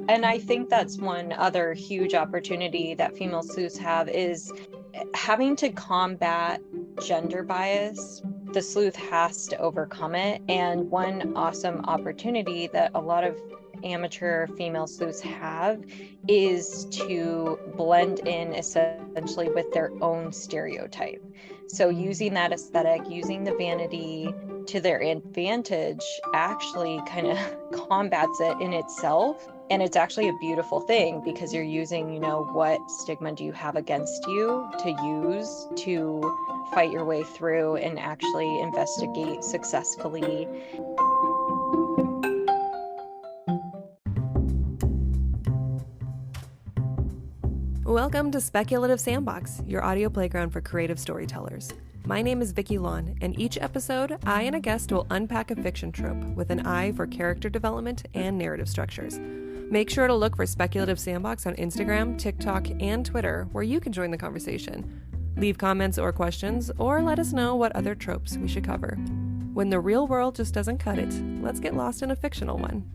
And I think that's one other huge opportunity that female sleuths have is having to combat gender bias. The sleuth has to overcome it. And one awesome opportunity that a lot of amateur female sleuths have is to blend in essentially with their own stereotype. So using that aesthetic, using the vanity to their advantage actually kind of combats it in itself. And it's actually a beautiful thing because you're using, what stigma do you have against you to use to fight your way through and actually investigate successfully. Welcome to Speculative Sandbox, your audio playground for creative storytellers. My name is Vicky Lawn, and each episode, I and a guest will unpack a fiction trope with an eye for character development and narrative structures. Make sure to look for Speculative Sandbox on Instagram, TikTok, and Twitter, where you can join the conversation. Leave comments or questions, or let us know what other tropes we should cover. When the real world just doesn't cut it, let's get lost in a fictional one.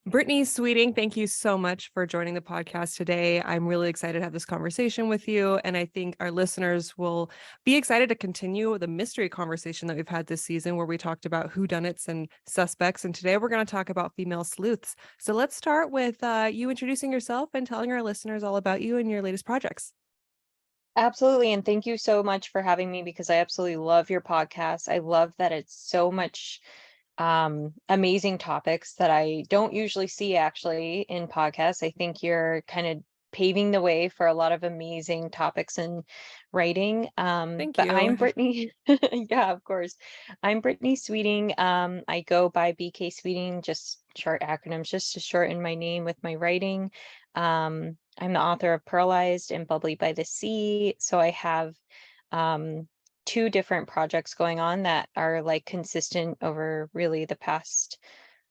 Brittany Sweeting, thank you so much for joining the podcast today. I'm really excited to have this conversation with you, and I think our listeners will be excited to continue the mystery conversation that we've had this season where we talked about whodunits and suspects, and today we're going to talk about female sleuths. So let's start with you introducing yourself and telling our listeners all about you and your latest projects. Absolutely. And thank you so much for having me because I absolutely love your podcast. I love that it's so much amazing topics that I don't usually see actually in podcasts. I think you're kind of paving the way for a lot of amazing topics in writing. Thank But you. I'm Brittany. Yeah, of course. I'm Brittany Sweeting. I go by BK Sweeting, just short acronyms, just to shorten my name with my writing. I'm the author of Pearlized and Bubbly by the Sea. So I have two different projects going on that are like consistent over really the past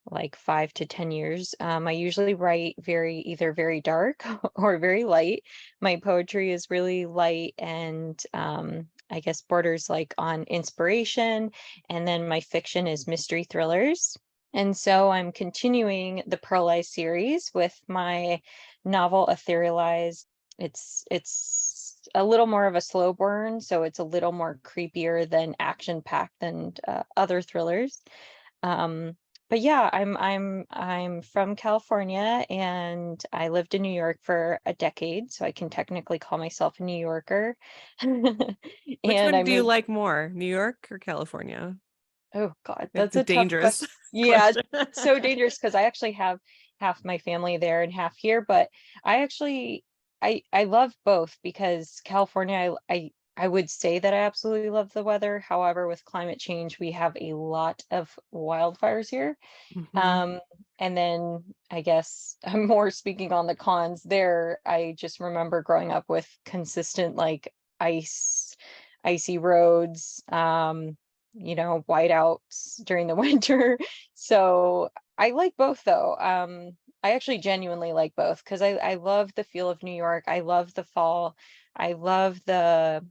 like 5 to 10 years. I usually write either very dark or very light. My poetry is really light and I guess borders like on inspiration. And then my fiction is mystery thrillers. And so I'm continuing the Pearlized series with my novel Etherealized. It's a little more of a slow burn, so it's a little more creepier than action packed than other thrillers. But yeah, I'm from California and I lived in New York for a decade, so I can technically call myself a New Yorker. Which And one I do you moved. like more, New York or California? Oh God, It's that's a a tough dangerous question. Yeah, question. so dangerous because I actually have half my family there and half here, but I actually I love both because California, I would say that I absolutely love the weather. However, with climate change, we have a lot of wildfires here. Mhm. Um, and then I guess I'm more speaking on the cons there. I just remember growing up with consistent like icy roads, whiteouts during the winter. So I like both though. I actually genuinely like both because I love the feel of New York. I love the fall. I love the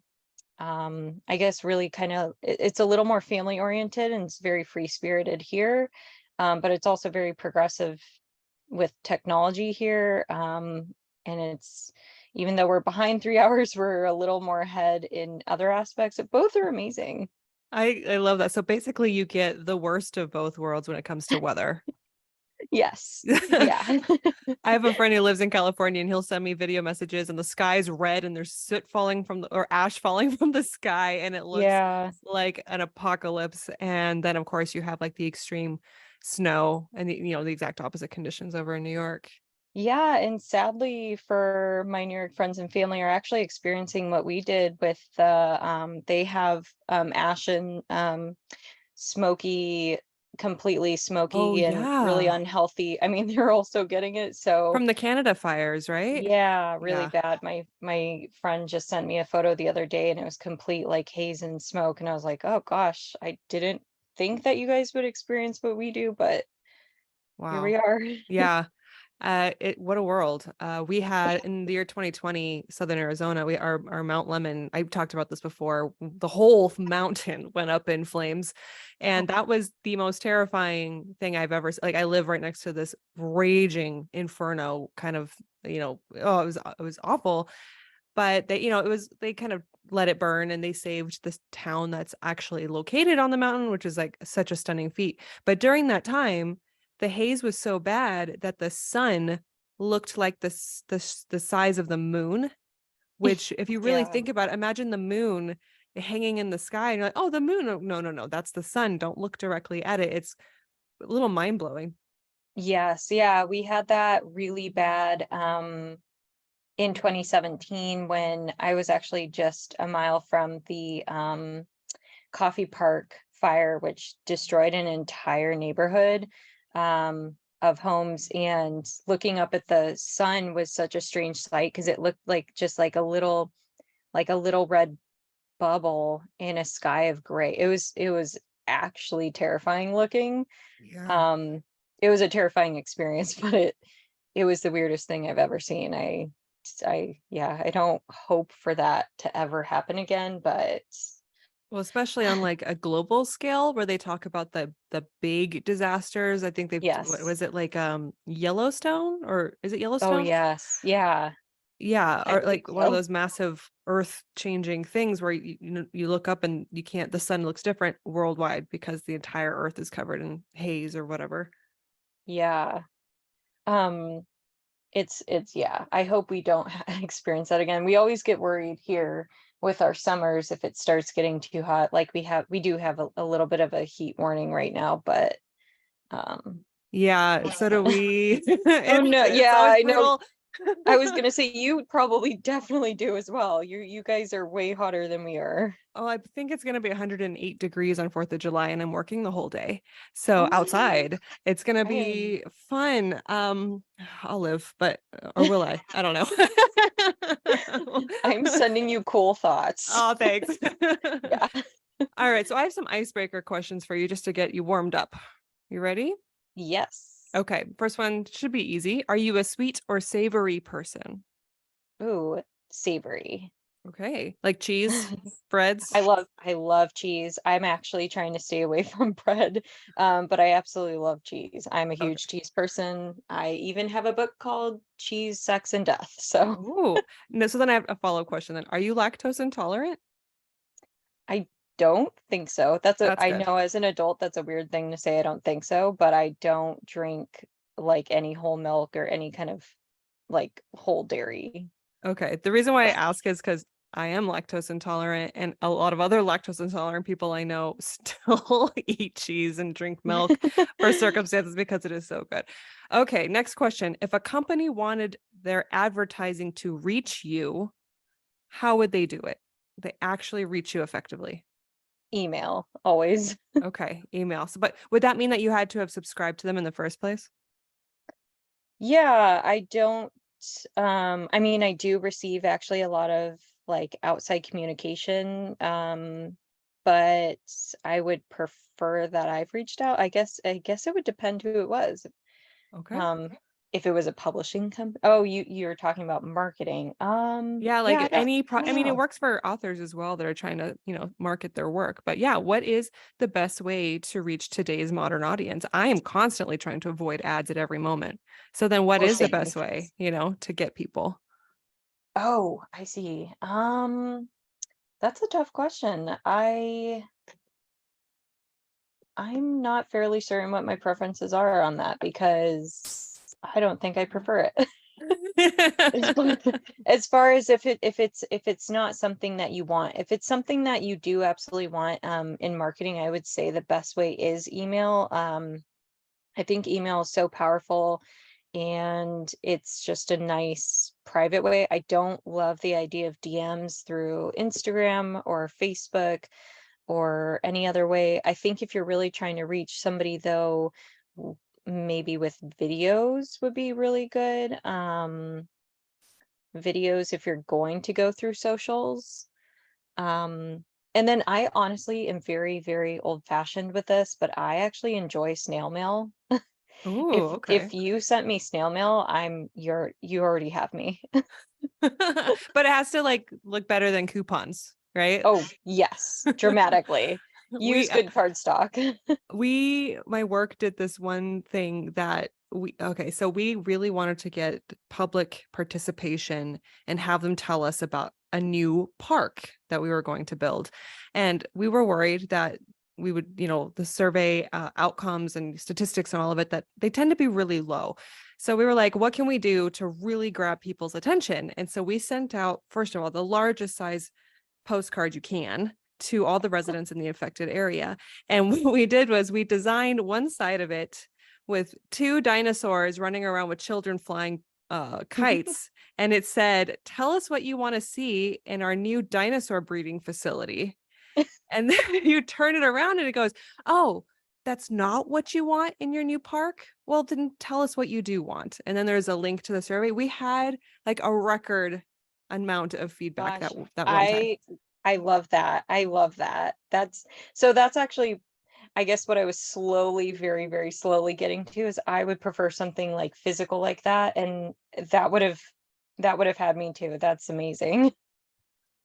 I guess really kind of it's a little more family oriented and it's very free spirited here. But it's also very progressive with technology here. And it's even though we're behind 3 hours, we're a little more ahead in other aspects. Both are amazing. I love that. So basically you get the worst of both worlds when it comes to weather. Yes. Yeah. I have a friend who lives in California and he'll send me video messages and the sky's red and there's soot falling or ash falling from the sky and it looks Yeah. like an apocalypse. And then of course you have like the extreme snow and the exact opposite conditions over in New York. Yeah, and sadly for my New York friends and family are actually experiencing what we did with they have ashen smoky, completely Oh smoky and really yeah. unhealthy. I mean, they're also getting it. So From the Canada fires, right? yeah, really Yeah. bad. My friend just sent me a photo the other day and it was complete like haze and smoke. And I was like, oh gosh, I didn't think that you guys would experience what we do, but here we Wow. are. Yeah. What a world. We had in the year 2020, Southern Arizona, our Mount Lemon, I talked about this before, the whole mountain went up in flames. And that was the most terrifying thing I've ever, like I live right next to this raging inferno kind of, oh, it was awful. But they kind of let it burn and they saved this town that's actually located on the mountain, which is like such a stunning feat. But during that time, the haze was so bad that the sun looked like the size of the moon, which if you really Yeah. think about it, imagine the moon hanging in the sky and you're like, oh, the moon. Oh, no, no, no, that's the sun. Don't look directly at it. It's a little mind blowing. Yes, yeah, we had that really bad in 2017 when I was actually just a mile from the Coffee Park fire, which destroyed an entire neighborhood of homes. And looking up at the sun was such a strange sight because it looked like just like a little red bubble in a sky of gray. It was actually terrifying looking. Yeah. Um, it was a terrifying experience, but it was the weirdest thing I've ever seen. Yeah, I don't hope for that to ever happen again, but Well, especially on like a global scale where they talk about the big disasters. I think what yes. was it like Yellowstone, or is it Oh, Yellowstone? yes. Yeah, Yeah, I or believe like one of so. those massive earth-changing things where you look up and you can't, the sun looks different worldwide because the entire earth is covered in haze or whatever. Yeah. Um, yeah, I hope we don't experience that again. We always get worried here with our summers if it starts getting too hot. Like we do have a little bit of a heat warning right now, but um Yeah, so do we. oh no, It's yeah, always I know. brutal. I was gonna say you probably definitely do as well. You guys are way hotter than we are. Oh, I think it's going to be 108 degrees on 4th of July and I'm working the whole day. So Oh my outside, it's going to God. be fun. I'll live, but or will I? I don't know. I'm sending you cool thoughts. Oh, thanks. Yeah. All right, so I have some icebreaker questions for you just to get you warmed up. You ready? Yes. Okay, first one should be easy. Are you a sweet or savory person? Ooh, savory. Okay, like cheese, breads. I love cheese. I'm actually trying to stay away from bread. But I absolutely love cheese. I'm a Okay. huge cheese person. I even have a book called Cheese, Sex, and Death. So Oh, no, so then I have a follow-up question then. Are you lactose intolerant? I don't think so. That's I good. know as an adult that's a weird thing to say. I don't think so, but I don't drink like any whole milk or any kind of like whole dairy. Okay. The reason why I ask is because I am lactose intolerant, and a lot of other lactose intolerant people I know still eat cheese and drink milk for circumstances because it is so good. Okay. Next question. If a company wanted their advertising to reach you, how would they do it? They actually reach you effectively. Email, always. Okay. Email. So, but would that mean that you had to have subscribed to them in the first place? Yeah, I don't I mean I do receive actually a lot of like outside communication but I would prefer that I've reached out. I guess it would depend who it was. Okay. Um if it was a publishing company. Oh, you're talking about marketing. Yeah, Yeah, like I I don't mean, it know. works for authors as well that are trying to, market their work. But yeah, what is the best way to reach today's modern audience? I am constantly trying to avoid ads at every moment. So then what Oh, is the same. best way, to get people? Oh, I see. That's a tough question. I'm not fairly certain what my preferences are on that because I don't think I prefer it. As far as far as if it's not something that you want, if it's something that you do absolutely want, in marketing, I would say the best way is email. I think email is so powerful and it's just a nice private way. I don't love the idea of DMs through Instagram or Facebook or any other way. I think if you're really trying to reach somebody though, maybe with videos would be really good. Videos if you're going to go through socials. Um, and then I honestly am very, very old fashioned with this, but I actually enjoy snail mail. Oh, If okay. you sent me snail mail, you already have me. But it has to like look better than coupons, right? Oh, yes, dramatically. We Use good cardstock. my work did this one thing that so we really wanted to get public participation and have them tell us about a new park that we were going to build. And we were worried that we would, the survey outcomes and statistics and all of it, that they tend to be really low. So we were like, what can we do to really grab people's attention? And so we sent out, first of all, the largest size postcard you can to all the residents in the affected area. And what we did was we designed one side of it with two dinosaurs running around with children flying kites. And it said, tell us what you want to see in our new dinosaur breeding facility. And then you turn it around and it goes, oh, that's not what you want in your new park? Well, then tell us what you do want. And then there's a link to the survey. We had like a record amount of feedback Gosh, that one time. I love that. I love that. That's actually, I guess what I was slowly, very, very slowly getting to is I would prefer something like physical like that, and that would have that would have had me too. That's amazing.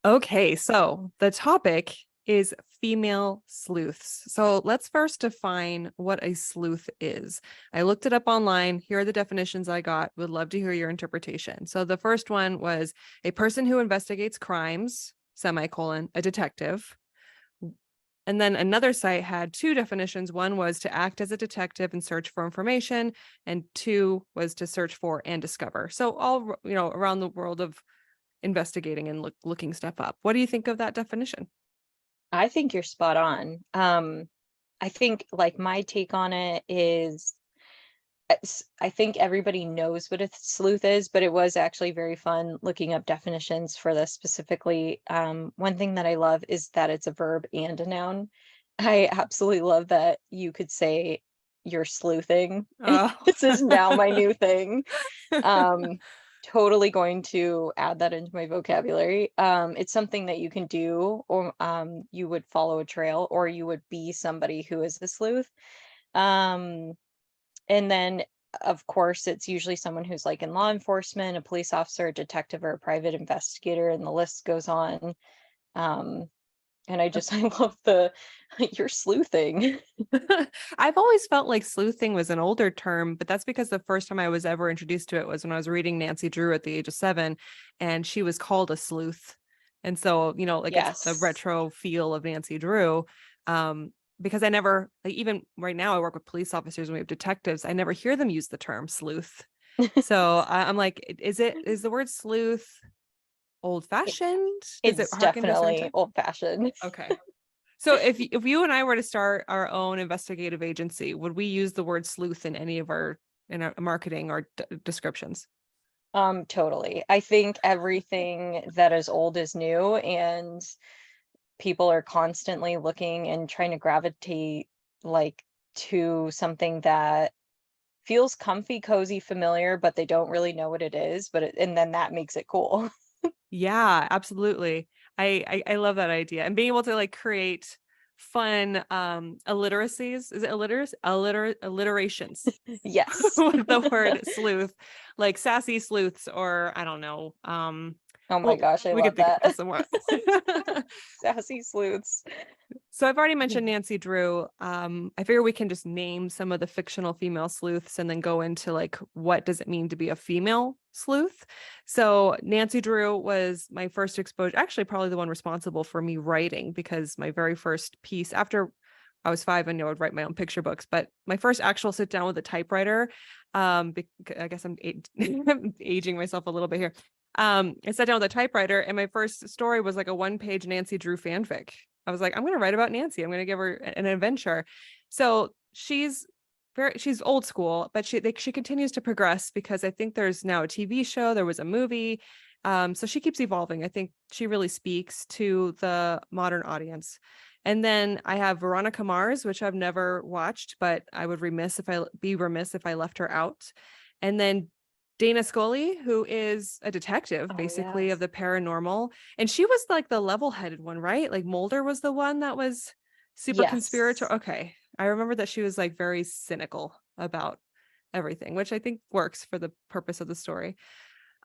Okay, so the topic is female sleuths. So let's first define what a sleuth is. I looked it up online. Here are the definitions I got. Would love to hear your interpretation. So the first one was a person who investigates crimes, semicolon, a detective. And then another site had two definitions. One was to act as a detective and search for information, and two was to search for and discover. So all, around the world of investigating and looking stuff up. What do you think of that definition? I think you're spot on. I think like my take on it is I think everybody knows what a sleuth is, but it was actually very fun looking up definitions for this specifically. One thing that I love is that it's a verb and a noun. I absolutely love that you could say you're sleuthing. Oh. This is now my new thing. Um, Totally going to add that into my vocabulary. It's something that you can do, or you would follow a trail, or you would be somebody who is a sleuth. Um, and then, of course, it's usually someone who's like in law enforcement, a police officer, a detective, or a private investigator, and the list goes on. Um, and I love the you're sleuthing. I've always felt like sleuthing was an older term, but that's because the first time I was ever introduced to it was when I was reading Nancy Drew at the age of 7, and she was called a sleuth. And so, like it's the Yes. retro feel of Nancy Drew. Because I never, like, even right now, I work with police officers and we have detectives. I never hear them use the term sleuth. So I'm like, is the word sleuth old It- fashioned? Does it It's harken to a certain definitely time? old fashioned. Okay. So if you and I were to start our own investigative agency, would we use the word sleuth in any of our marketing or descriptions? Totally. I think everything that is old is new, and people are constantly looking and trying to gravitate like to something that feels comfy, cozy, familiar, but they don't really know what it is, and then that makes it cool. Yeah, absolutely. I love that idea, and being able to like create fun alliteracies. Is it alliterations Yes. with the word sleuth, like sassy sleuths, or I don't know. Oh my Well, gosh, I we could love think of that. some more. Sassy sleuths. So I've already mentioned Nancy Drew. I figure we can just name some of the fictional female sleuths and then go into like what does it mean to be a female sleuth. So Nancy Drew was my first exposure, actually probably the one responsible for me writing, because my very first piece after I was 5, I knew I would write my own picture books, but my first actual sit down with a typewriter, I guess I'm aging myself a little bit here. I sat down with a typewriter and my first story was like a 1-page Nancy Drew fanfic. I was like, I'm going to write about Nancy. I'm going to give her an adventure. So she's old school, but she continues to progress because I think there's now a TV show. There was a movie. So she keeps evolving. I think she really speaks to the modern audience. And then I have Veronica Mars, which I've never watched, but I would be remiss if I left her out. And then Dana Scully, who is a detective, Oh basically, of yes. the paranormal. And she was like the level-headed one, right? Like Mulder was the one that was super conspirator. Yes. Okay. I remember that she was like very cynical about everything, which I think works for the purpose of the story.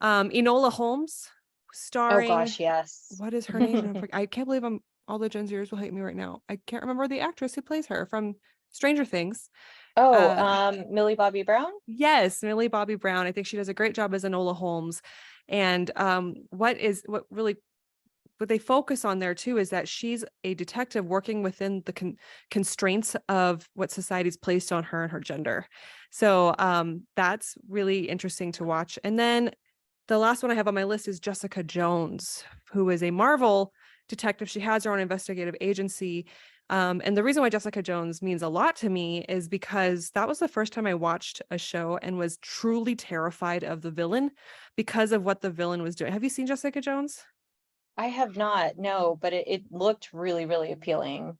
Enola Holmes, Oh starring, gosh, yes. what is her name? I can't believe all the Gen Zers will hate me right now. I can't remember the actress who plays her from Stranger Things. Oh, Uh, Millie Bobby Brown. yes, Millie Bobby Brown. I think she does a great job as Enola Holmes. And what they focus on there too is that she's a detective working within the constraints of what society's placed on her and her gender. So that's really interesting to watch. And then the last one I have on my list is Jessica Jones, who is a Marvel detective. She has her own investigative agency. And the reason why Jessica Jones means a lot to me is because that was the first time I watched a show and was truly terrified of the villain because of what the villain was doing. Have you seen Jessica Jones? I have not, no, but it looked really, really appealing.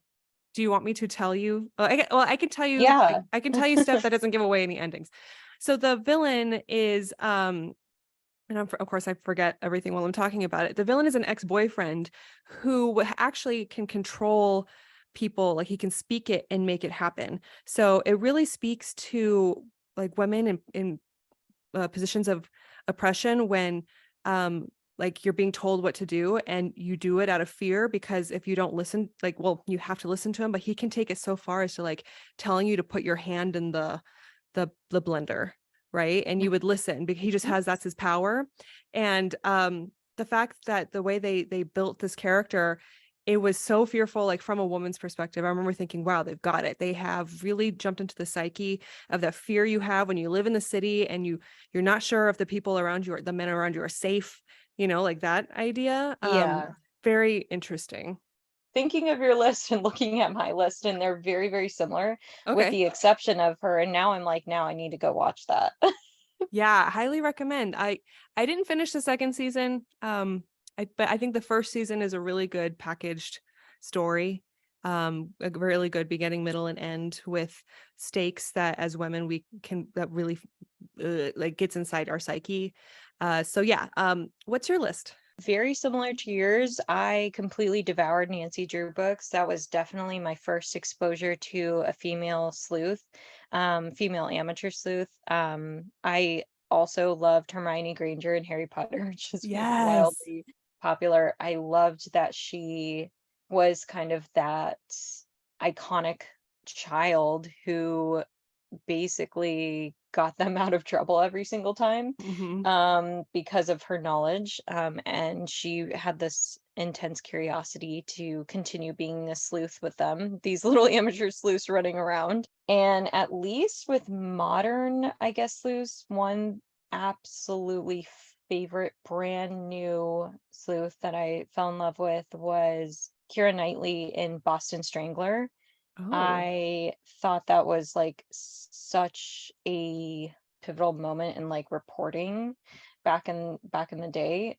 Do you want me to tell you? I can tell you. Yeah. I can tell you stuff that doesn't give away any endings. So the villain is, and of course I forget everything while I'm talking about it. The villain is an ex-boyfriend who actually can control people, like he can speak it and make it happen. So it really speaks to like women in positions of oppression when like you're being told what to do and you do it out of fear, because if you don't listen, like, well, you have to listen to him, but he can take it so far as to like telling you to put your hand in the blender, right? And you would listen because he just has, that's his power. And the fact that the way they built this character, it was so fearful, like from a woman's perspective. I remember thinking, wow, they've got it. They have really jumped into the psyche of that fear you have when you live in the city and you're not sure if the people around you or the men around you are safe, like that idea. Yeah. Very interesting. Thinking of your list and looking at my list, and they're very, very similar, with Okay. the exception of her. And now I'm like, now I need to go watch that. Yeah, highly recommend. I didn't finish the second season. But I think the first season is a really good packaged story. A really good beginning, middle, and end with stakes that as women we can, that really like gets inside our psyche. So yeah. What's your list? Very similar to yours. I completely devoured Nancy Drew books. That was definitely my first exposure to a female sleuth, female amateur sleuth. I also loved Hermione Granger and Harry Potter, which is Yes. wildly popular. I loved that she was kind of that iconic child who basically got them out of trouble every single time, Hmm. because of her knowledge. And she had this intense curiosity to continue being a sleuth with them, these little amateur sleuths running around. And at least with modern, I guess, sleuths, one absolutely favorite brand new sleuth that I fell in love with was Keira Knightley in Boston Strangler. Oh. I thought that was like such a pivotal moment in like reporting back in the day.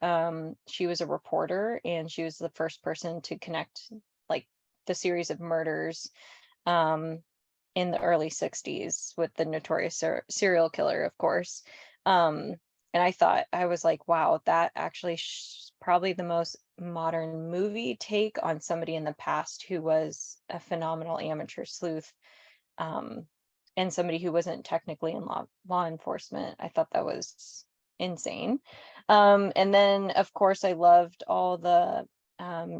She was a reporter and she was the first person to connect like the series of murders um in the early 60s with the notorious serial killer, of course. Um and I thought, I was like, wow, that actually probably the most modern movie take on somebody in the past who was a phenomenal amateur sleuth, um, and somebody who wasn't technically in law enforcement. I thought that was insane. And then, of course, I loved all the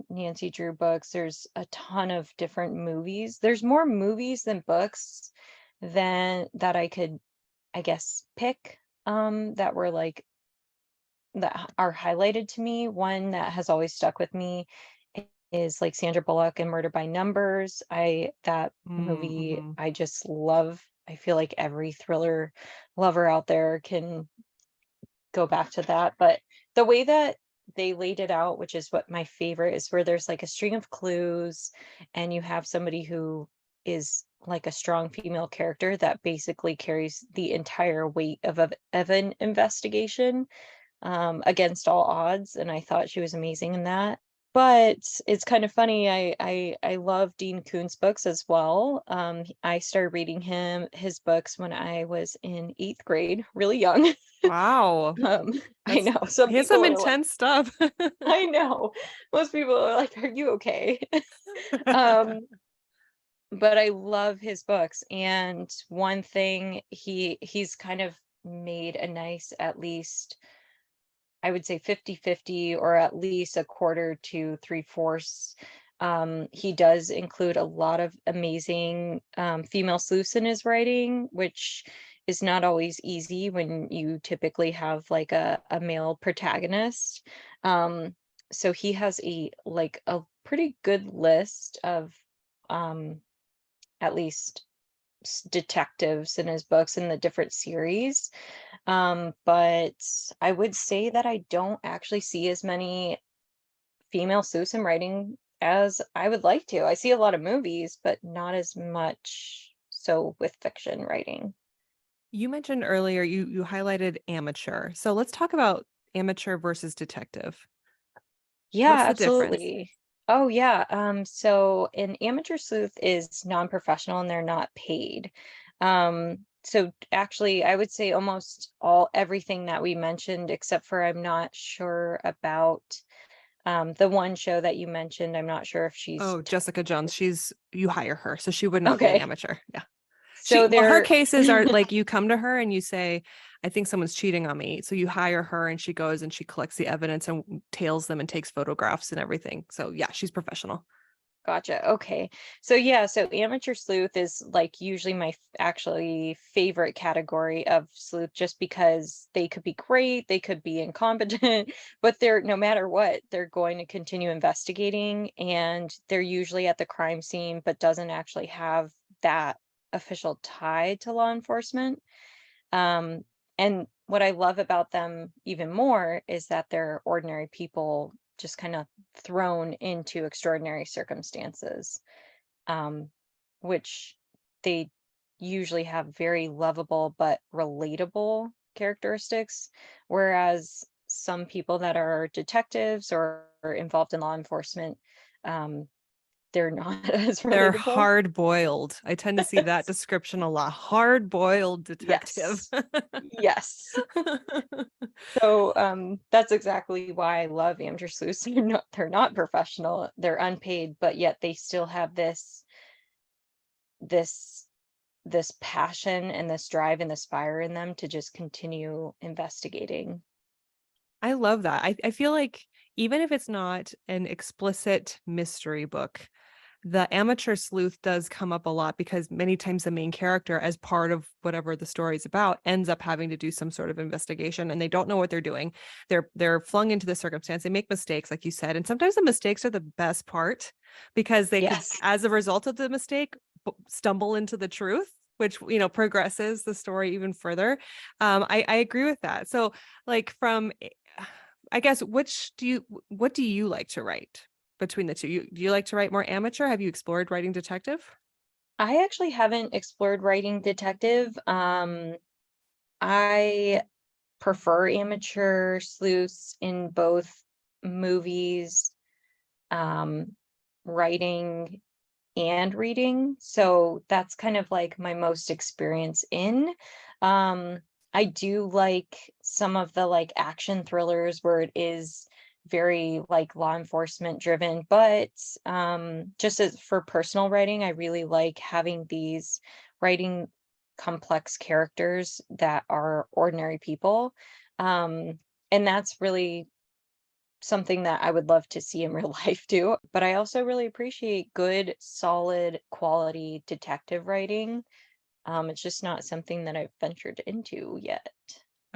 Nancy Drew books. There's a ton of different movies. There's more movies than books than that I could, I guess, pick, that were like that are highlighted to me. One that has always stuck with me is like Sandra Bullock in Murder by Numbers. That movie Mm-hmm. I just love. I feel like every thriller lover out there can go back to that. But the way that they laid it out, which is what my favorite is, where there's like a string of clues and you have somebody who is like a strong female character that basically carries the entire weight of an investigation, against all odds, and I thought she was amazing in that. But it's kind of funny. I love Dean Koontz books as well. I started reading his books when I was in 8th grade, really young. Wow. I That's know some he has people some are like, intense stuff. I know most people are like, "Are you okay?" Um, but I love his books. And one thing he's kind of made a nice, at least I would say 50-50, or at least a quarter to three-fourths. He does include a lot of amazing female sleuths in his writing, which is not always easy when you typically have like a male protagonist. Um, so he has a pretty good list of um, at least detectives in his books in the different series. But I would say that I don't actually see as many female sleuths in writing as I would like to. I see a lot of movies, but not as much so with fiction writing. You mentioned earlier you highlighted amateur. So let's talk about amateur versus detective. Yeah, What's the difference? absolutely. Oh yeah. So an amateur sleuth is non-professional and they're not paid. So actually I would say almost everything that we mentioned, except for I'm not sure about the one show that you mentioned. I'm not sure if she's Oh, Jessica Jones, you hire her, so she would not be an okay. amateur. Yeah. So Well, her they're cases are like you come to her and you say, I think someone's cheating on me. So you hire her and she goes and she collects the evidence and tails them and takes photographs and everything. So yeah, she's professional. Gotcha. Okay. So yeah, so amateur sleuth is like usually my actually favorite category of sleuth, just because they could be great, they could be incompetent, but they're no matter what, they're going to continue investigating, and they're usually at the crime scene but doesn't actually have that official tie to law enforcement. Um, and what I love about them even more is that they're ordinary people just kind of thrown into extraordinary circumstances, um, which they usually have very lovable but relatable characteristics. Whereas some people that are detectives or involved in law enforcement, um, they're not as They're relatable. hard boiled. I tend to see that description a lot. Hard boiled detective. Yes. Yes. So that's exactly why I love amateur sleuths. They're not professional, they're unpaid, but yet they still have this this passion and this drive and this fire in them to just continue investigating. I love that. I feel like even if it's not an explicit mystery book, the amateur sleuth does come up a lot because many times the main character, as part of whatever the story is about, ends up having to do some sort of investigation and they don't know what they're doing. They're flung into the circumstance. They make mistakes, like you said, and sometimes the mistakes are the best part because they could, Yes. as a result of the mistake, stumble into the truth, which progresses the story even further. I agree with that. So, like from, I guess, what do you like to write? Between the two, do you like to write more amateur? Have you explored writing detective? I actually haven't explored writing detective. I prefer amateur sleuths in both movies, um, writing and reading. So that's kind of like my most experience in. Um, I do like some of the like action thrillers where it is very like law enforcement driven, but just as for personal writing, I really like having these writing complex characters that are ordinary people. Um, and that's really something that I would love to see in real life too. But I also really appreciate good, solid, quality detective writing. It's just not something that I've ventured into yet.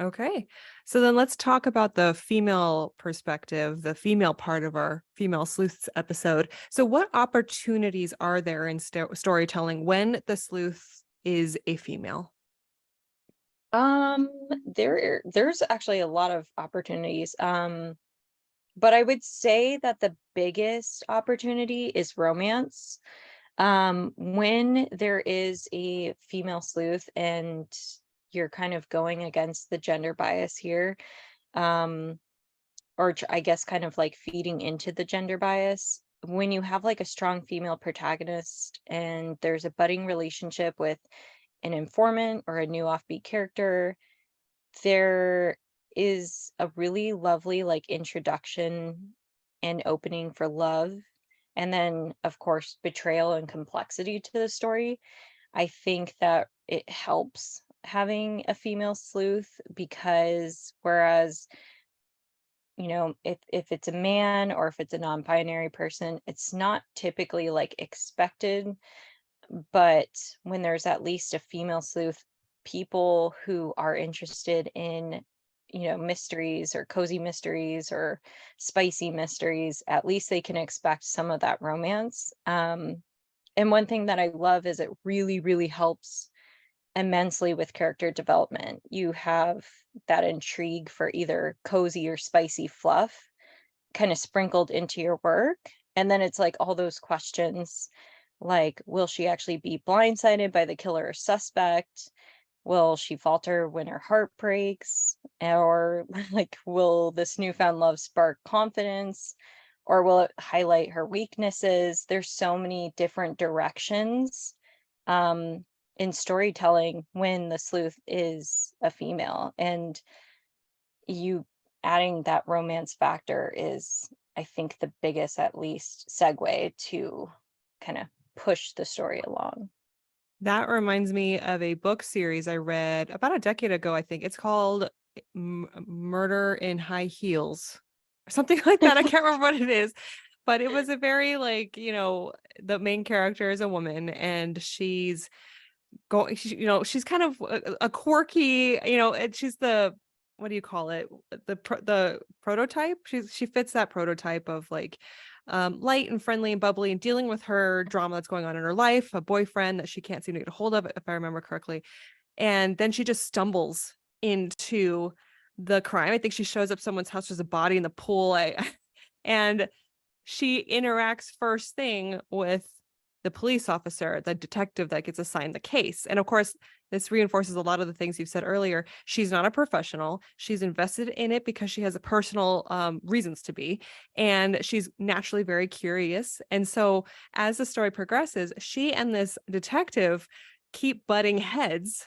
Okay. So then let's talk about the female perspective, the female part of our female sleuths episode. So what opportunities are there in storytelling when the sleuth is a female? Um, there's actually a lot of opportunities. But I would say that the biggest opportunity is romance. When there is a female sleuth and you're kind of going against the gender bias here, um, or I guess kind of like feeding into the gender bias, when you have like a strong female protagonist and there's a budding relationship with an informant or a new offbeat character, there is a really lovely like introduction and opening for love, and then, of course, betrayal and complexity to the story. I think that it helps having a female sleuth because whereas, if it's a man or if it's a non-binary person, it's not typically like expected, but when there's at least a female sleuth, people who are interested in, mysteries or cozy mysteries or spicy mysteries, at least they can expect some of that romance. And one thing that I love is it really, really helps immensely with character development. You have that intrigue for either cozy or spicy fluff kind of sprinkled into your work. And then it's like all those questions like, will she actually be blindsided by the killer or suspect? Will she falter when her heart breaks? Or like, will this newfound love spark confidence? Or will it highlight her weaknesses? There's so many different directions um, in storytelling when the sleuth is a female. And you adding that romance factor is, I think, the biggest, at least, segue to kind of push the story along. That reminds me of a book series I read about a decade ago, I think. It's called Murder in High Heels or something like that. I can't remember what it is, but it was a very like, the main character is a woman and she's going, she's kind of a quirky, and she's the, what do you call it? The prototype. She fits that prototype of like light and friendly and bubbly and dealing with her drama that's going on in her life, a boyfriend that she can't seem to get a hold of, if I remember correctly. And then she just stumbles into the crime. I think she shows up someone's house, there's a body in the pool. And she interacts first thing with the police officer, the detective that gets assigned the case. And of course, this reinforces a lot of the things you've said earlier. She's not a professional. She's invested in it because she has a personal reasons to be. And she's naturally very curious. And so as the story progresses, she and this detective keep butting heads.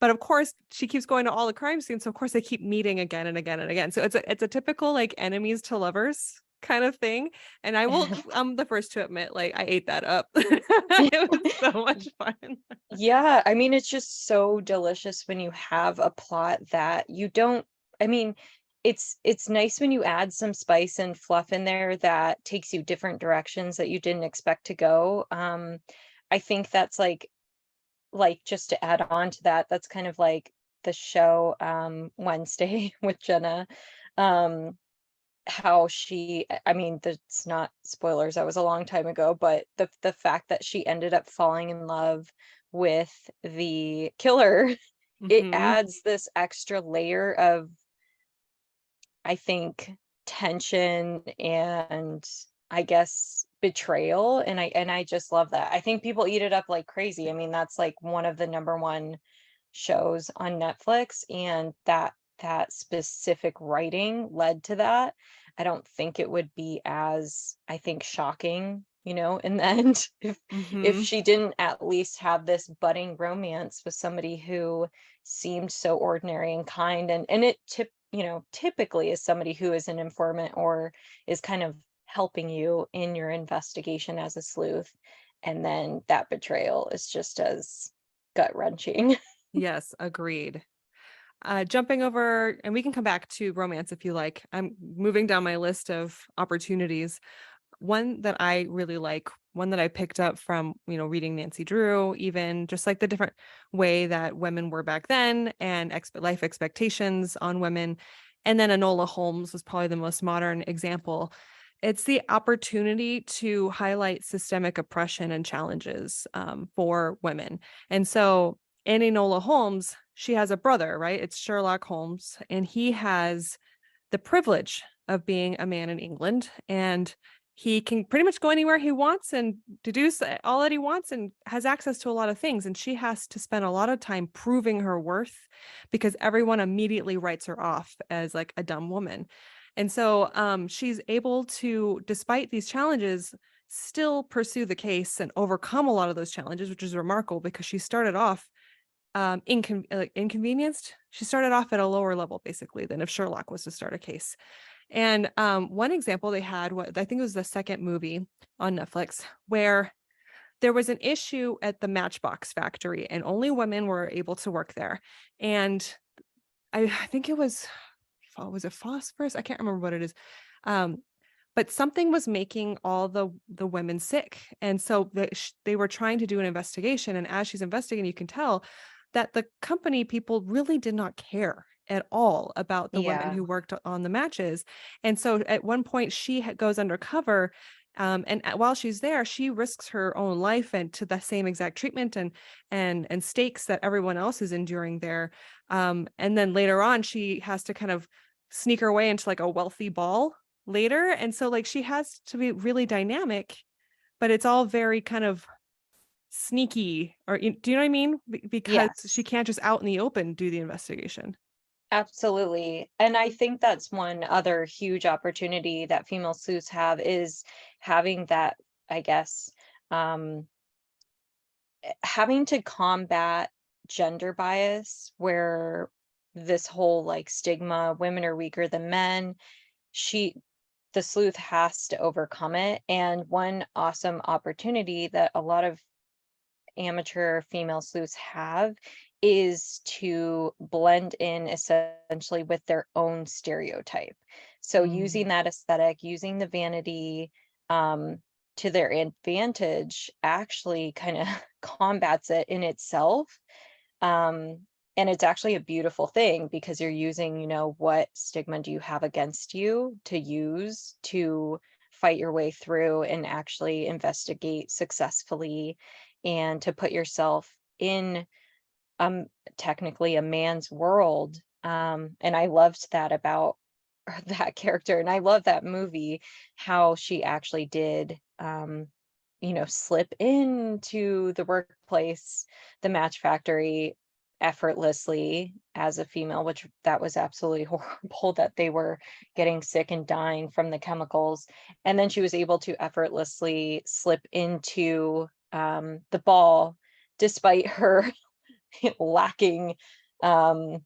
But of course, she keeps going to all the crime scenes. So of course, they keep meeting again and again and again. So it's a typical like enemies to lovers kind of thing. And I'm the first to admit, like, I ate that up. It was so much fun. Yeah, I mean, it's just so delicious when you have a plot that you don't, I mean, it's nice when you add some spice and fluff in there that takes you different directions that you didn't expect to go. I think that's like just to add on to that, that's kind of like the show Wednesday with Jenna. Um how she, I mean, that's not spoilers, that was a long time ago, but the fact that she ended up falling in love with the killer, it Hmm. adds this extra layer of, I think, tension and, I guess, betrayal, and I just love that. I think people eat it up like crazy. I mean, that's like one of the number one shows on Netflix, and that specific writing led to that. I don't think it would be as, I think, shocking, in the end, if Hmm. she didn't at least have this budding romance with somebody who seemed so ordinary and kind, and typically is somebody who is an informant or is kind of helping you in your investigation as a sleuth, and then that betrayal is just as gut wrenching. Yes, agreed. Jumping over, and we can come back to romance if you like. I'm moving down my list of opportunities. One that I really like, one that I picked up from, reading Nancy Drew, even just like the different way that women were back then and life expectations on women. And then Enola Holmes was probably the most modern example. It's the opportunity to highlight systemic oppression and challenges for women. And so in Enola Holmes, she has a brother, right? It's Sherlock Holmes, and he has the privilege of being a man in England, and he can pretty much go anywhere he wants and deduce all that he wants and has access to a lot of things. And she has to spend a lot of time proving her worth because everyone immediately writes her off as like a dumb woman. And so she's able to, despite these challenges, still pursue the case and overcome a lot of those challenges, which is remarkable because she started off inconvenienced. She started off at a lower level basically than if Sherlock was to start a case. And one example they had, what I think it was the second movie on Netflix, where there was an issue at the Matchbox factory and only women were able to work there. And I think it was it phosphorus? I can't remember what it is. Um, but something was making all the women sick. And so they were trying to do an investigation. And as she's investigating, you can tell that the company people really did not care at all about the women Yeah. who worked on the matches. And so at one point, she goes undercover. While she's there, she risks her own life and to the same exact treatment and stakes that everyone else is enduring there. And then later on, she has to kind of sneak her way into like a wealthy ball later. And so like she has to be really dynamic, but it's all very kind of sneaky or do you know what I mean? Because she Yes. can't just out in the open do the investigation. Absolutely. And I think that's one other huge opportunity that female sleuths have is having that, I guess, um, having to combat gender bias where this whole like stigma, women are weaker than men. She, the sleuth has to overcome it. And one awesome opportunity that a lot of amateur female sleuths have is to blend in essentially with their own stereotype. So using Mm. that aesthetic, using the vanity um, to their advantage actually kind of combats it in itself. Um, and it's actually a beautiful thing because you're using, what stigma do you have against you to use to fight your way through and actually investigate successfully and to put yourself in um technically a man's world. And I loved that about that character, and I love that movie, how she actually did slip into the workplace, the match factory, effortlessly as a female, which that was absolutely horrible that they were getting sick and dying from the chemicals. And then she was able to effortlessly slip into the ball despite her lacking um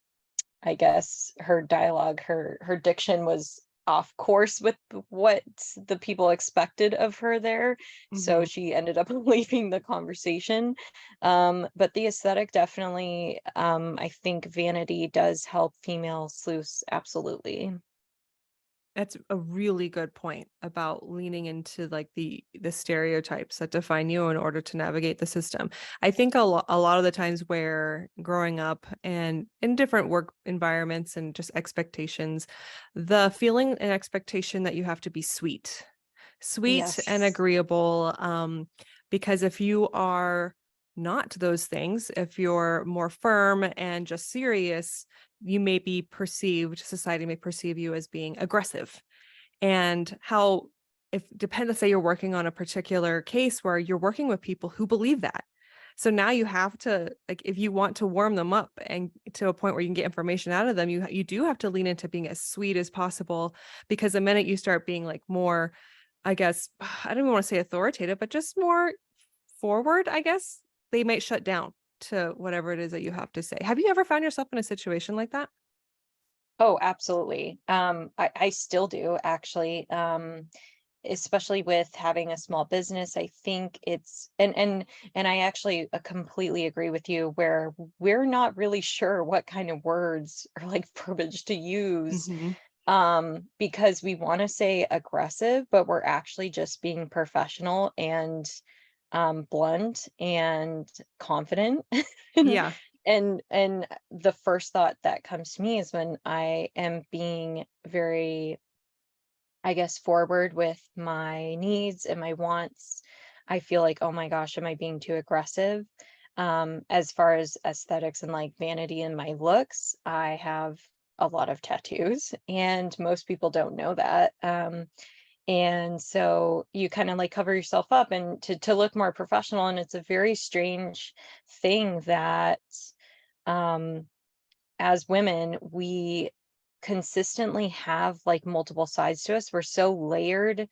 I guess her dialogue, her diction was off course with what the people expected of her there. So Mhm. she ended up leaving the conversation. But the aesthetic definitely, I think vanity does help female sleuths, absolutely. That's a really good point about leaning into like the stereotypes that define you in order to navigate the system. I think a lot of the times where growing up and in different work environments and just expectations, the feeling and expectation that you have to be sweet and Yes. agreeable. Because if you are not those things, if you're more firm and just serious, you may be perceived, society may perceive you as being aggressive. And how, if depend, let's say you're working on a particular case where you're working with people who believe that. So now you have to, like, if you want to warm them up and to a point where you can get information out of them, you do have to lean into being as sweet as possible, because the minute you start being like more, I guess, I don't even want to say authoritative, but just more forward, I guess, they might shut down to whatever it is that you have to say. Have you ever found yourself in a situation like that? Oh, absolutely. I still do actually. Especially with having a small business, I think it's and I actually completely agree with you where we're not really sure what kind of words or like verbiage to use Mhm. because we want to say aggressive, but we're actually just being professional and blunt and confident. and Yeah. and the first thought that comes to me is when I am being very, I guess, forward with my needs and my wants. I feel like, oh my gosh, am I being too aggressive? As far as aesthetics and like vanity and my looks, I have a lot of tattoos, and most people don't know that. And so you kind of like cover yourself up and to look more professional. And it's a very strange thing that um as women, we consistently have like multiple sides to us. We're so layered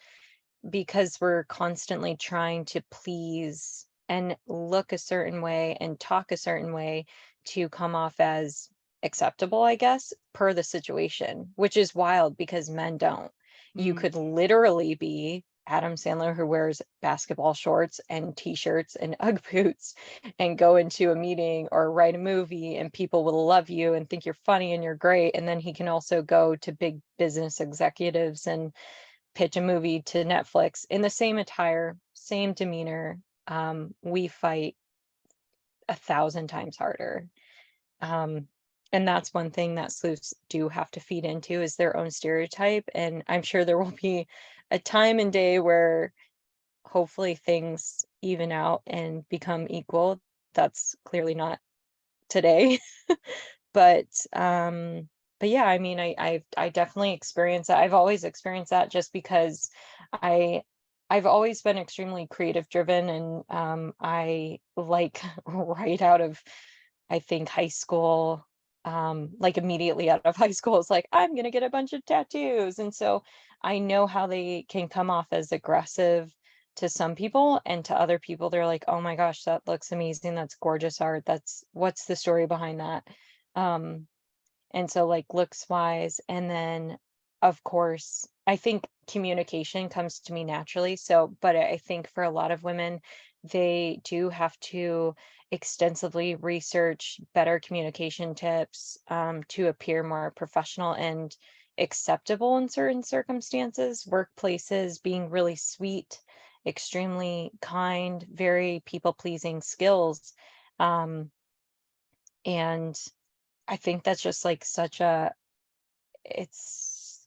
because we're constantly trying to please and look a certain way and talk a certain way to come off as acceptable, I guess, per the situation, which is wild because men don't. You Mm. could literally be Adam Sandler who wears basketball shorts and t-shirts and Ugg boots and go into a meeting or write a movie and people will love you and think you're funny and you're great. And then he can also go to big business executives and pitch a movie to Netflix in the same attire, same demeanor. We fight 1,000 times harder. Um, and that's one thing that sleuths do have to feed into is their own stereotype. And I'm sure there will be a time and day where hopefully things even out and become equal. That's clearly not today. But but yeah, I mean, I definitely experienced that. I've always experienced that just because I I've always been extremely creative driven and I like right out of I think high school, like immediately out of high school, it's like, I'm gonna get a bunch of tattoos. And so I know how they can come off as aggressive to some people, and to other people, they're like, oh my gosh, that looks amazing. That's gorgeous art. That's what's the story behind that? Um, and so like looks wise, and then of course, I think communication comes to me naturally. So, but I think for a lot of women, they do have to extensively research better communication tips to appear more professional and acceptable in certain circumstances, workplaces, being really sweet, extremely kind, very people pleasing skills. Um, and I think that's just like such a it's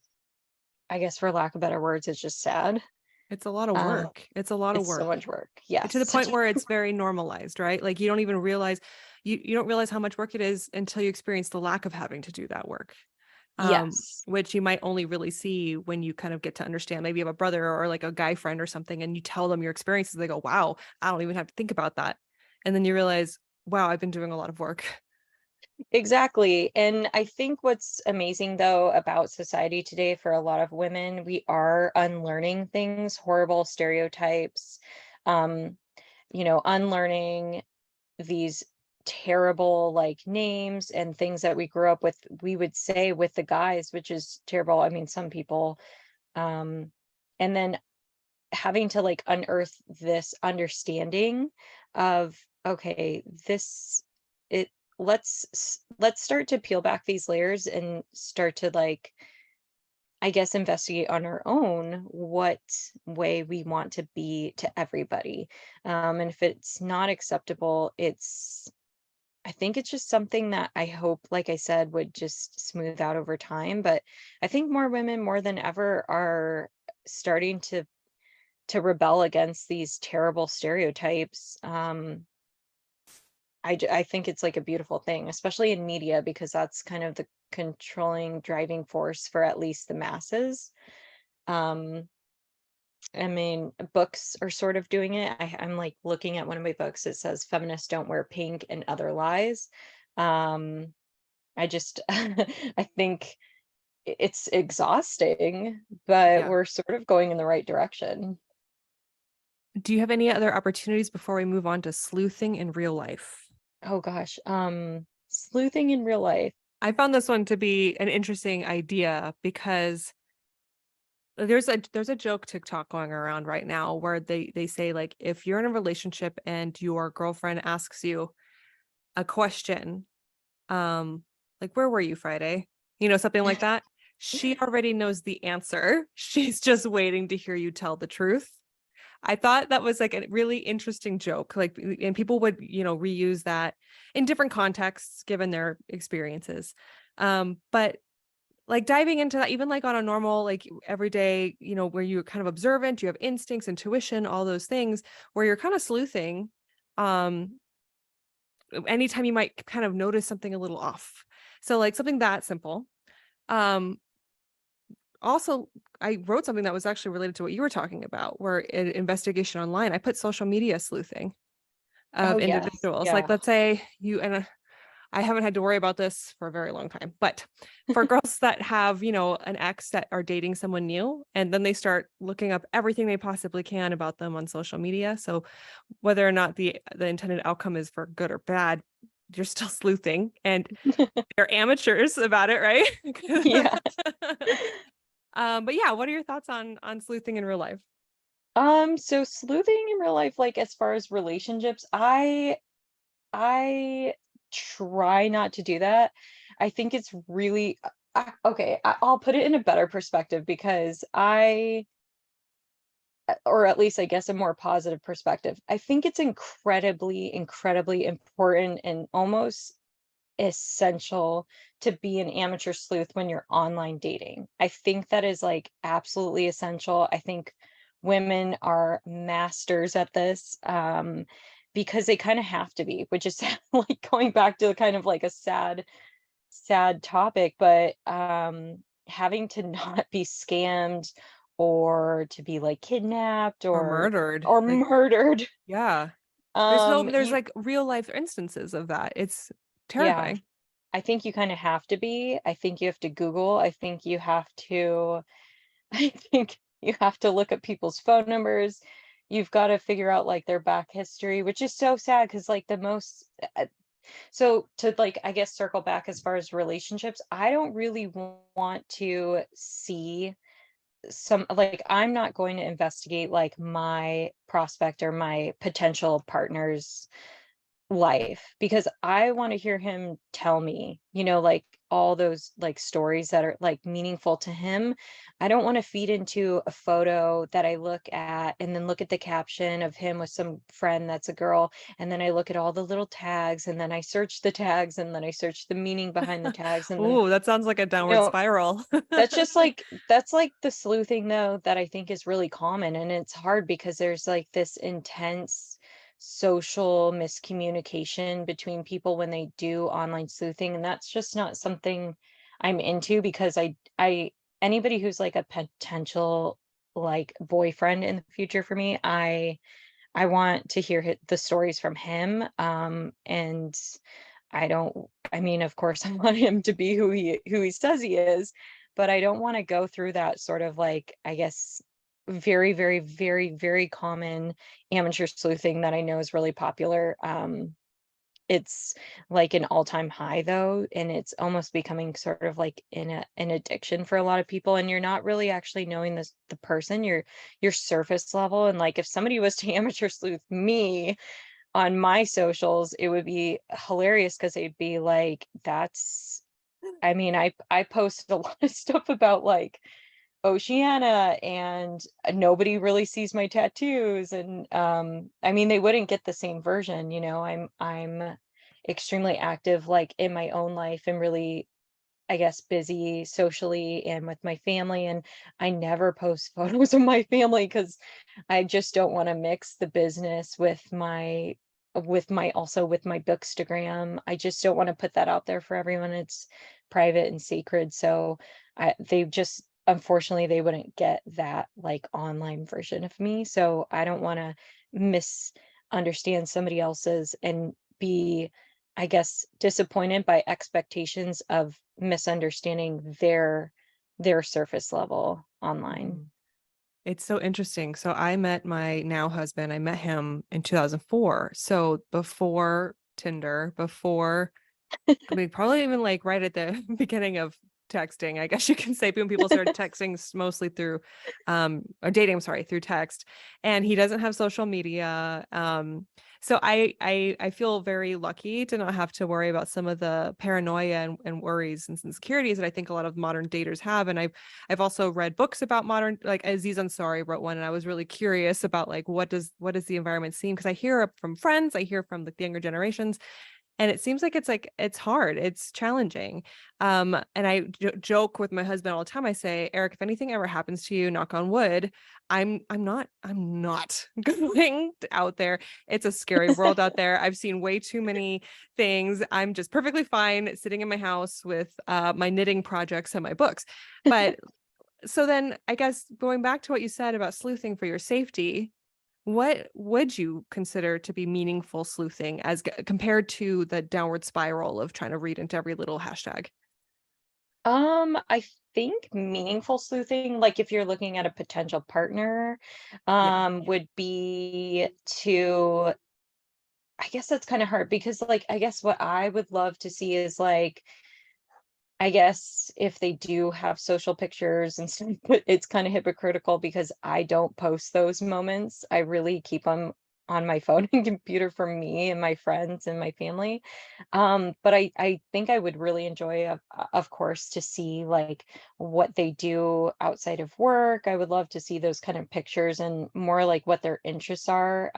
I guess for lack of better words, it's just sad. It's a lot of Um, work. It's a lot of it's so work. much work. To the Yes. point where it's very normalized, right? Like you don't even realize you don't realize how much work it is until you experience the lack of having to do that work. Yes. Which you might only really see when you kind of get to understand. Maybe you have a brother or like a guy friend or something, and you tell them your experiences. They go, "Wow, I don't even have to think about that." And then you realize, "Wow, I've been doing a lot of work." Exactly. And I think what's amazing though about society today for a lot of women, we are unlearning things, horrible stereotypes, um, unlearning these terrible like names and things that we grew up with, we would say with the guys, which is terrible. I mean, some people, um, and then having to like unearth this understanding of okay, this it let's start to peel back these layers and start to like I guess investigate on our own what way we want to be to everybody. And if it's not acceptable, I think it's just something that I hope, like I said, would just smooth out over time. But I think more women more than ever are starting to rebel against these terrible stereotypes. I think it's like a beautiful thing, especially in media, because that's kind of the controlling driving force for at least the masses. Um, I mean, books are sort of doing it. I'm like looking at one of my books. It says feminists don't wear pink and other lies. Um, I just, I think it's exhausting, but Yeah. we're sort of going in the right direction. Do you have any other opportunities before we move on to sleuthing in real life? Oh gosh, sleuthing in real life. I found this one to be an interesting idea because there's a joke TikTok going around right now where they say like if you're in a relationship and your girlfriend asks you a question, like where were you Friday? Something like that. She already knows the answer. She's just waiting to hear you tell the truth. I thought that was like a really interesting joke. Like, and people would, reuse that in different contexts given their experiences. But like diving into that, even like on a normal, like everyday, where you're kind of observant, you have instincts, intuition, all those things, where you're kind of sleuthing. Um, Anytime you might kind of notice something a little off. So like something that simple. Um, Also, I wrote something that was actually related to what you were talking about, where in investigation online, I put social media sleuthing Oh of yes, individuals. Like, yeah. let's say you, and I haven't had to worry about this for a very long time, but for girls that have, an ex that are dating someone new, and then they start looking up everything they possibly can about them on social media. So whether or not the intended outcome is for good or bad, you're still sleuthing and they're amateurs about it, right? Yeah. But yeah, what are your thoughts on sleuthing in real life? So sleuthing in real life, like as far as relationships, I try not to do that. I think it's really okay, I'll put it in a better perspective because or at least I guess a more positive perspective. I think it's incredibly, incredibly important and almost essential to be an amateur sleuth when you're online dating. I think that is like absolutely essential. I think women are masters at this because they kind of have to be, which is like going back to kind of like a sad topic, but having to not be scammed or to be like kidnapped Or murdered? or Like, murdered. yeah. There's You like real life instances of that. It's yeah, terrifying. I think you kind of have to be. I think you have to Google. I think you have to I think you have to look at people's phone numbers. You've got to figure out like their back history, which is so sad because like the most so to like I guess circle back as far as relationships, I don't really want to see some like I'm not going to investigate like my prospect or my potential partner's life because I want to hear him tell me, like all those like stories that are like meaningful to him. I don't want to feed into a photo that I look at and then look at the caption of him with some friend that's a girl. And then I look at all the little tags and then I search the tags and then I search the meaning behind the tags. And then, Ooh, that sounds like a you downward know, spiral. that's like the sleuthing though that I think is really common, and it's hard because there's like this intense social miscommunication between people when they do online sleuthing, and that's just not something I'm into because I anybody who's like a potential like boyfriend in the future for me, I want to hear the stories from him. And I don't, I mean, of course, I want him to be who he says he is, but I don't want to go through that sort of like, I guess, very, very, very, very common amateur sleuthing that I know is really popular. It's like an all-time high though, and it's almost becoming sort of like an addiction for a lot of people, and you're not really actually knowing the person, your surface level. And like if somebody was to amateur sleuth me on my socials, it would be hilarious because they'd be like, that's I mean, I posted a lot of stuff about like Oceania and nobody really sees my tattoos. And I mean they wouldn't get the same version, I'm extremely active like in my own life and really I guess busy socially and with my family, and I never post photos of my family because I just don't want to mix the business with my bookstagram. I just don't want to put that out there for everyone. It's private and sacred. So they just unfortunately they wouldn't get that like online version of me. So I don't want to misunderstand somebody else's and be I guess disappointed by expectations of misunderstanding their surface level online. Mhm. It's so interesting. So I met my now husband, I met him in 2004. So before Tinder, before, I mean, probably even like right at the beginning of texting, I guess you can say, when people started texting mostly through or dating, I'm sorry, through text. And he doesn't have social media. So I feel very lucky to not have to worry about some of the paranoia and worries and insecurities that I think a lot of modern daters have. And I've also read books about modern, like Aziz Ansari wrote one, and I was really curious about like what does the environment seem? Because I hear from friends, I hear from the younger generations, and it seems like it's hard, it's challenging. And I joke with my husband all the time. I say, Eric, if anything ever happens to you, knock on wood, I'm not going out there. It's a scary world out there. I've seen way too many things. I'm just perfectly fine sitting in my house with my knitting projects and my books. But so then I guess going back to what you said about sleuthing for your safety, what would you consider to be meaningful sleuthing as compared to the downward spiral of trying to read into every little hashtag? I think meaningful sleuthing, like if you're looking at a potential partner, Yeah. would be to I guess that's kind of hard because, like, I guess what I would love to see is like, I guess if they do have social pictures and stuff, but it's kind of hypocritical because I don't post those moments. I really keep them on my phone and computer for me and my friends and my family. But I think I would really enjoy, of course, to see like what they do outside of work. I would love to see those kind of pictures and more like what their interests are.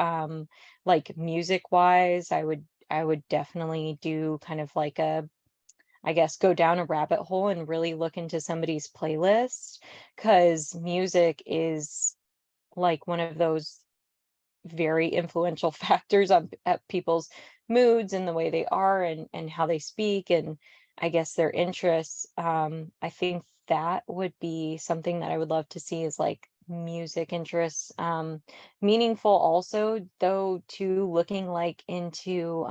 Like music wise, I would definitely do kind of like a, I guess, go down a rabbit hole and really look into somebody's playlist, because music is like one of those very influential factors on at people's moods and the way they are and how they speak and I guess their interests. I think that would be something that I would love to see is like music interests. Meaningful also though too, looking like into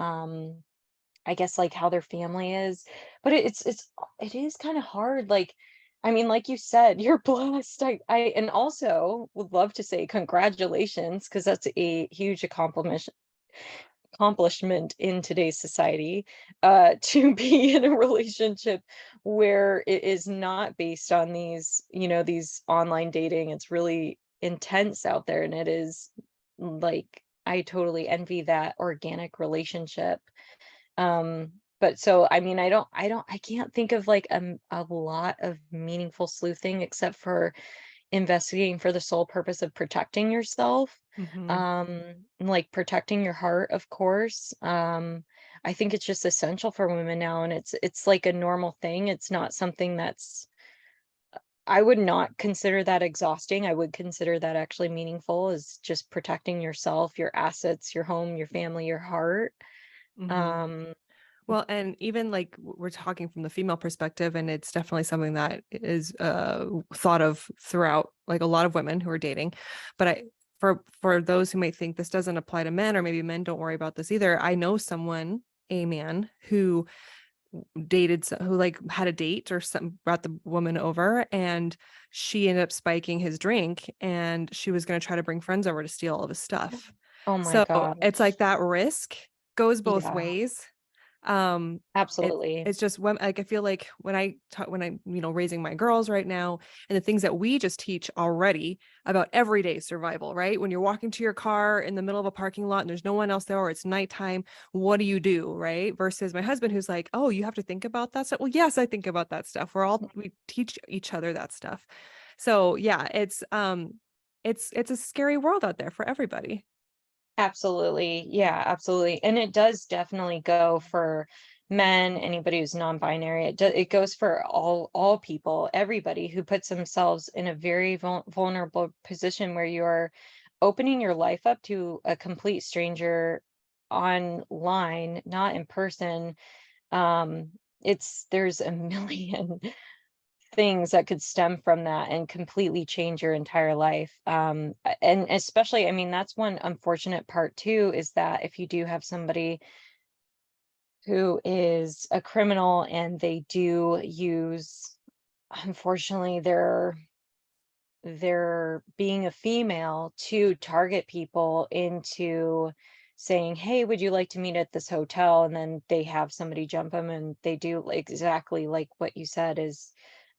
I guess, like, how their family is, but it is kinda hard, like, I mean, like you said, you're blessed, I and also would love to say congratulations because that's a huge accomplishment in today's society, to be in a relationship where it is not based on these, these online dating, it's really intense out there, and it is, like, I totally envy that organic relationship. But so, I mean, I can't think of like a lot of meaningful sleuthing except for investigating for the sole purpose of protecting yourself. Hmm. Like protecting your heart, of course. I think it's just essential for women now, and it's like a normal thing. It's not something that's I would not consider that exhausting. I would consider that actually meaningful is just protecting yourself, your assets, your home, your family, your heart. Hmm. Um, Well, and even like we're talking from the female perspective, and it's definitely something that is thought of throughout like a lot of women who are dating. But for those who might think this doesn't apply to men, or maybe men don't worry about this either, I know someone, a man who who like had a date or something, brought the woman over, and she ended up spiking his drink, and she was going to try to bring friends over to steal all of his stuff. oh my So it's like gosh. that risk goes both Yeah, ways. um absolutely. it's just when like I feel like when I talk, when I'm raising my girls right now, and the things that we just teach already about everyday survival, right? When you're walking to your car in the middle of a parking lot and there's no one else there, or it's nighttime, what do, right? Versus my husband who's like, oh, you have to think about that stuff. Well, yes, I think about that stuff. We teach each other that stuff. So yeah, it's a scary world out there for everybody. Absolutely. Yeah, absolutely. And it does definitely go for men, anybody who's non-binary. It goes for all people, everybody who puts themselves in a very vulnerable position where you're opening your life up to a complete stranger online, not in person. Um, there's a million things that could stem from that and completely change your entire life. And especially, I mean, that's one unfortunate part too, is that if you do have somebody who is a criminal and they do use, unfortunately, their being a female to target people into saying, "Hey, would you like to meet at this hotel?" And then they have somebody jump them, and they do exactly like what you said is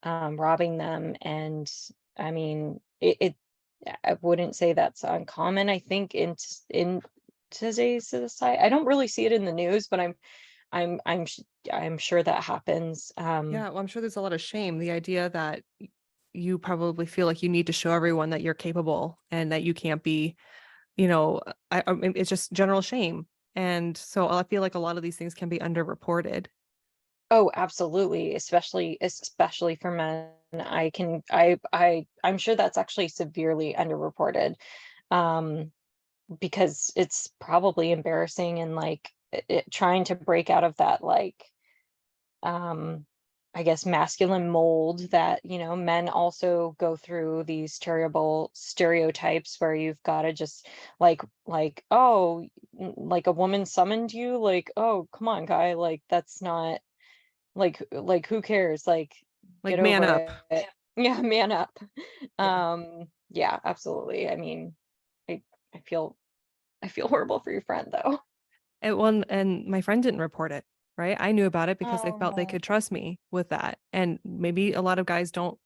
robbing them. And I mean, I wouldn't say that's uncommon. I think in today's society, I don't really see it in the news, but I'm sure that happens. Yeah, well, I'm sure there's a lot of shame. The idea that you probably feel like you need to show everyone that you're capable and that you can't be, I mean, it's just general shame. And so I feel like a lot of these things can be underreported. Oh, absolutely, especially for men. I'm sure that's actually severely underreported, um, because it's probably embarrassing and like trying to break out of that like um I guess masculine mold that, men also go through these terrible stereotypes where you've got to just oh, like a woman summoned you, like, oh, come on, guy, like that's not who cares? Like, Like, get man over up. it. Yeah, man up. Yeah. Yeah, absolutely. I mean, I I feel I feel horrible for your friend though. And my friend didn't report it, right? I knew about it because they felt they Oh, could trust me with that. And maybe a lot of guys don't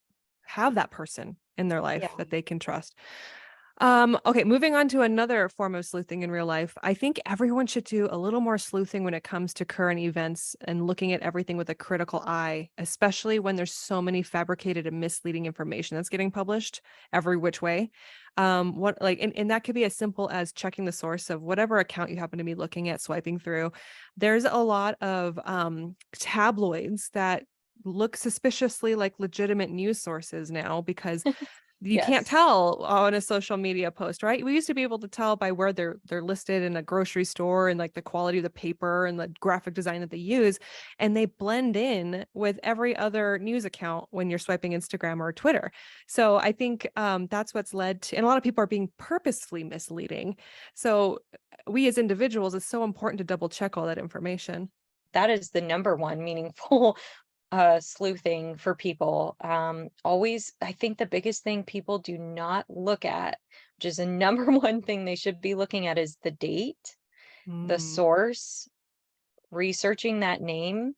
have that person in their yeah. life that they can trust. Okay, moving on to another form of sleuthing in real life. I think everyone should do a little more sleuthing when it comes to current events and looking at everything with a critical eye, especially when there's so many fabricated and misleading information that's getting published every which way. What like and that could be as simple as checking the source of whatever account you happen to be looking at, swiping through. There's a lot of tabloids that look suspiciously like legitimate news sources now because you can't Yes. tell on a social media post, right? We used to be able to tell by where they're listed in a grocery store and like the quality of the paper and the graphic design that they use, and they blend in with every other news account when you're swiping Instagram or Twitter. So I think that's what's led to, and a lot of people are being purposefully misleading. So we as individuals, it's so important to double check all that information. That is the number one meaningful sleuthing for people. Always, I think the biggest thing people do not look at, which is a number one thing they should be looking at, is the date, the Mm. source, researching that name.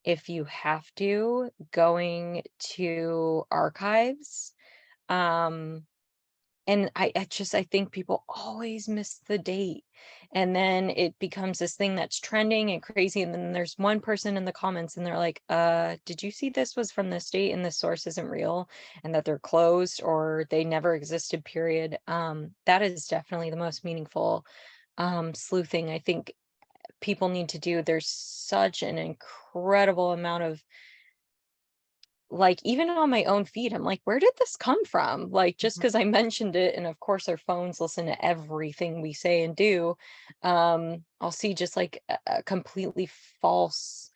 If you have to, going to archives. Um, and I think people always miss the date. And then it becomes this thing that's trending and crazy. And then there's one person in the comments and they're like, did you see this was from this date and the source isn't real and that they're closed or they never existed, period. That is definitely the most meaningful sleuthing I think people need to do. There's such an incredible amount of, like, even on my own feed, I'm like, where did this come from? Like, just because I mentioned it, and of course our phones listen to everything we say and do, I'll see just like a completely false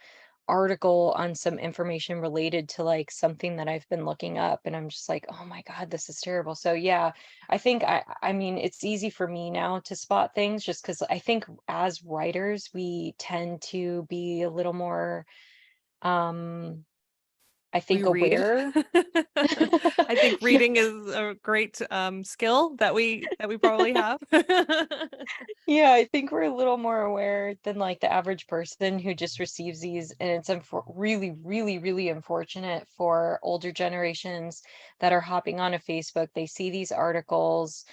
article on some information related to like something that I've been looking up, and I'm just like, oh my God, this is terrible. So yeah, I think I mean it's easy for me now to spot things just because I think as writers we tend to be a little more um I We think read. aware. I think Yeah, reading is a great skill that we probably have. yeah, I think we're a little more aware than like the average person who just receives these, and it's really, really, really unfortunate for older generations that are hopping onto Facebook. They see these articles,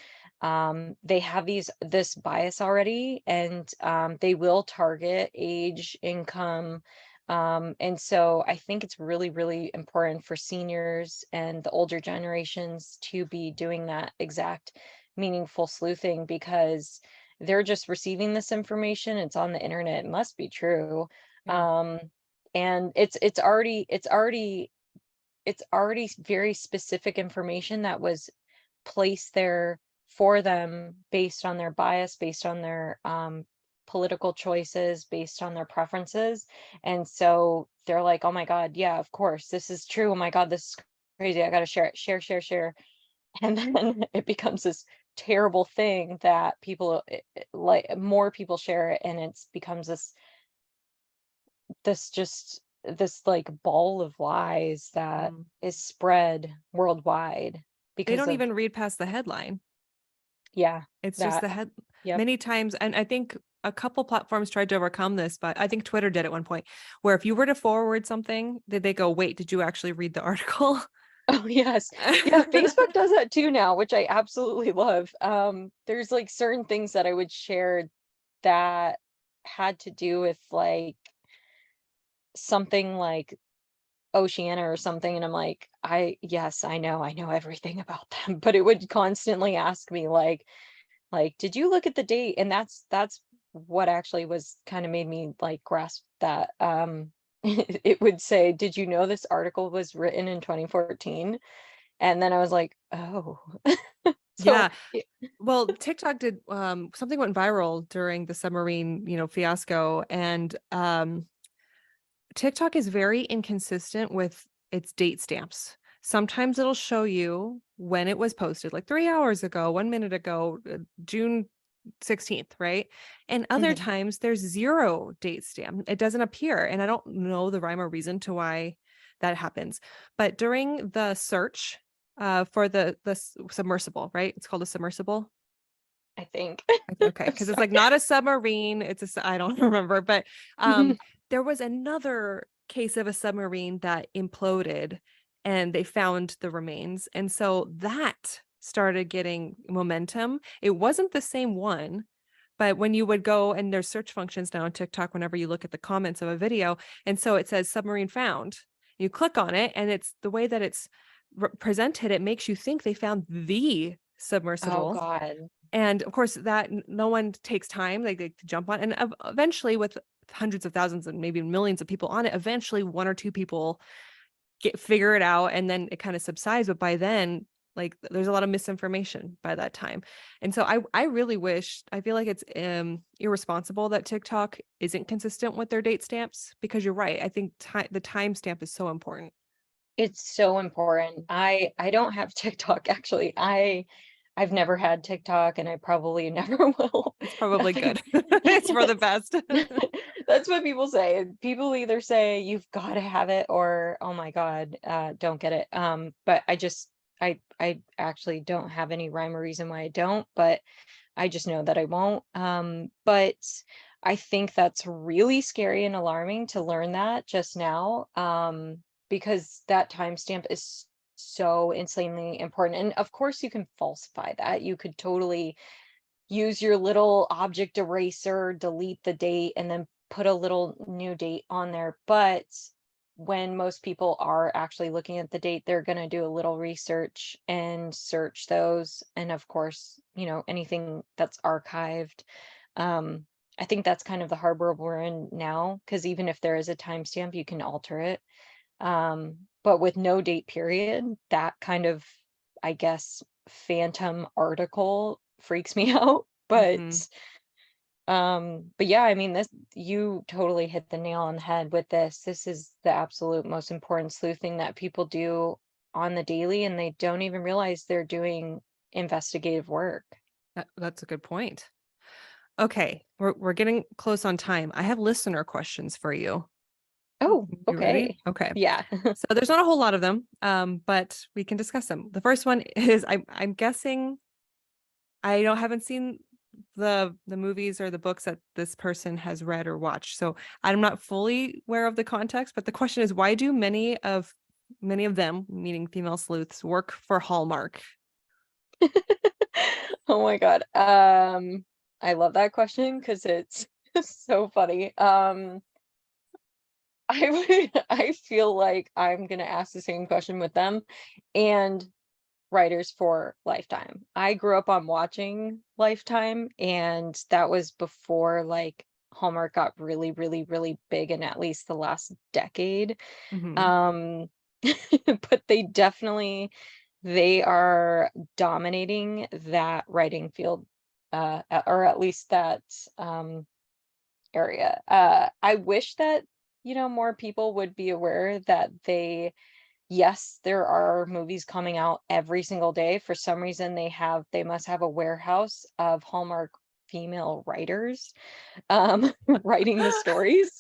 they have this bias already, and they will target age, income. And so I think it's really, really important for seniors and the older generations to be doing that exact meaningful sleuthing because they're just receiving this information. It's on the internet. It must be true. Yeah. Um, and it's already very specific information that was placed there for them based on their bias, based on their political choices, based on their preferences. And so they're like, oh my God, yeah, of course, this is true. Oh my God, this is crazy. I gotta share it. Share, share, share. And then it becomes this terrible thing that people like more people share it, and it's becomes this like ball of lies that Mm. is spread worldwide They because don't of, even read past the headline. yeah, It's just the that, head yep. many times, and I think a couple platforms tried to overcome this, but I think Twitter did at one point, where if you were to forward something, did they go, "Wait, did you actually read the article?" Oh, yes. Yeah, Facebook does that too now, which I absolutely love. There's like certain things that I would share that had to do with like something like Oceania or something, and I'm like, yes, I know everything about them, but it would constantly ask me did you look at the date? And that's what actually was kind of made me like grasp that it would say, did you know this article was written in 2014? And then I was like, oh. So Yeah. Well, TikTok did something went viral during the submarine, fiasco, and TikTok is very inconsistent with its date stamps. Sometimes it'll show you when it was posted, like 3 hours ago, 1 minute ago, June 16th, right? And other mhm. times there's zero date stamp. It doesn't appear. And I don't know the rhyme or reason to why that happens. But during the search for the submersible, right? It's called a submersible. I think. Okay, I'm because it's like sorry. not a submarine. I don't remember, but there was another case of a submarine that imploded and they found the remains. And so that started getting momentum. It wasn't the same one, but when you would go and there's search functions now on TikTok whenever you look at the comments of a video, and so it says submarine found. You click on it, and it's the way that it's presented, it makes you think they found the Oh submersible. God. And of course, that no one takes time like to jump on. And eventually, with hundreds of thousands and maybe millions of people on it, eventually one or two people figure it out, and then it kind of subsides. But by then, like there's a lot of misinformation by that time. And so I really wish, I feel like it's irresponsible that TikTok isn't consistent with their date stamps, because you're right. I think the time stamp is so important. It's so important. I don't have TikTok actually. I've never had TikTok and I probably never will. It's probably Nothing. good. It's for the best. That's what people say. People either say you've got to have it or oh my God, don't get it. But I actually don't have any rhyme or reason why I don't, but I just know that I won't. But I think that's really scary and alarming to learn that just now. Because that timestamp is so insanely important. And of course you can falsify that. You could totally use your little object eraser, delete the date, and then put a little new date on there. But when most people are actually looking at the date, they're going to do a little research and search those. And of course, anything that's archived. Um, I think that's kind of the harbor we're in now, because even if there is a timestamp, you can alter it. But with no date period, that kind of, I guess, phantom article freaks me out. Mhm. But yeah, I mean, this, you totally hit the nail on the head with this. This is the absolute most important sleuthing that people do on the daily, and they don't even realize they're doing investigative work. That's a good point. Okay, we're getting close on time. I have listener questions for you. Oh, You ready? okay. Okay. Yeah. So there's not a whole lot of them, but we can discuss them. The first one is I'm guessing haven't seen the movies or the books that this person has read or watched. So I'm not fully aware of the context, but the question is, why do many of them, meaning female sleuths, work for Hallmark? Oh my God. I love that question because it's so funny. I feel like I'm gonna ask the same question with them and writers for Lifetime. I grew up on watching Lifetime, and that was before like Hallmark got really, really, really big in at least the last decade. Hmm. Um, but they are dominating that writing field, or at least that um area. I wish that, more people would be aware that yes, there are movies coming out every single day. For some reason, they must have a warehouse of Hallmark female writers, writing the stories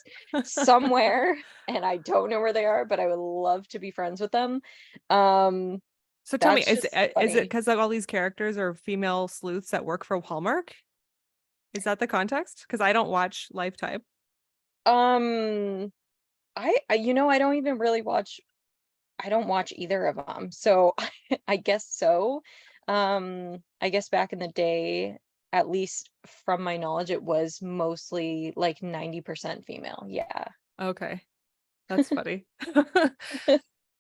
somewhere, and I don't know where they are, but I would love to be friends with them. Um, So tell me, that's just is it funny. because like all these characters are female sleuths that work for Hallmark? Is that the context? Because I don't watch Lifetime. Um, I don't even really watch. I don't watch either of them, so I guess so. I guess back in the day, at least from my knowledge, it was mostly like 90% female. Yeah. Okay, that's funny.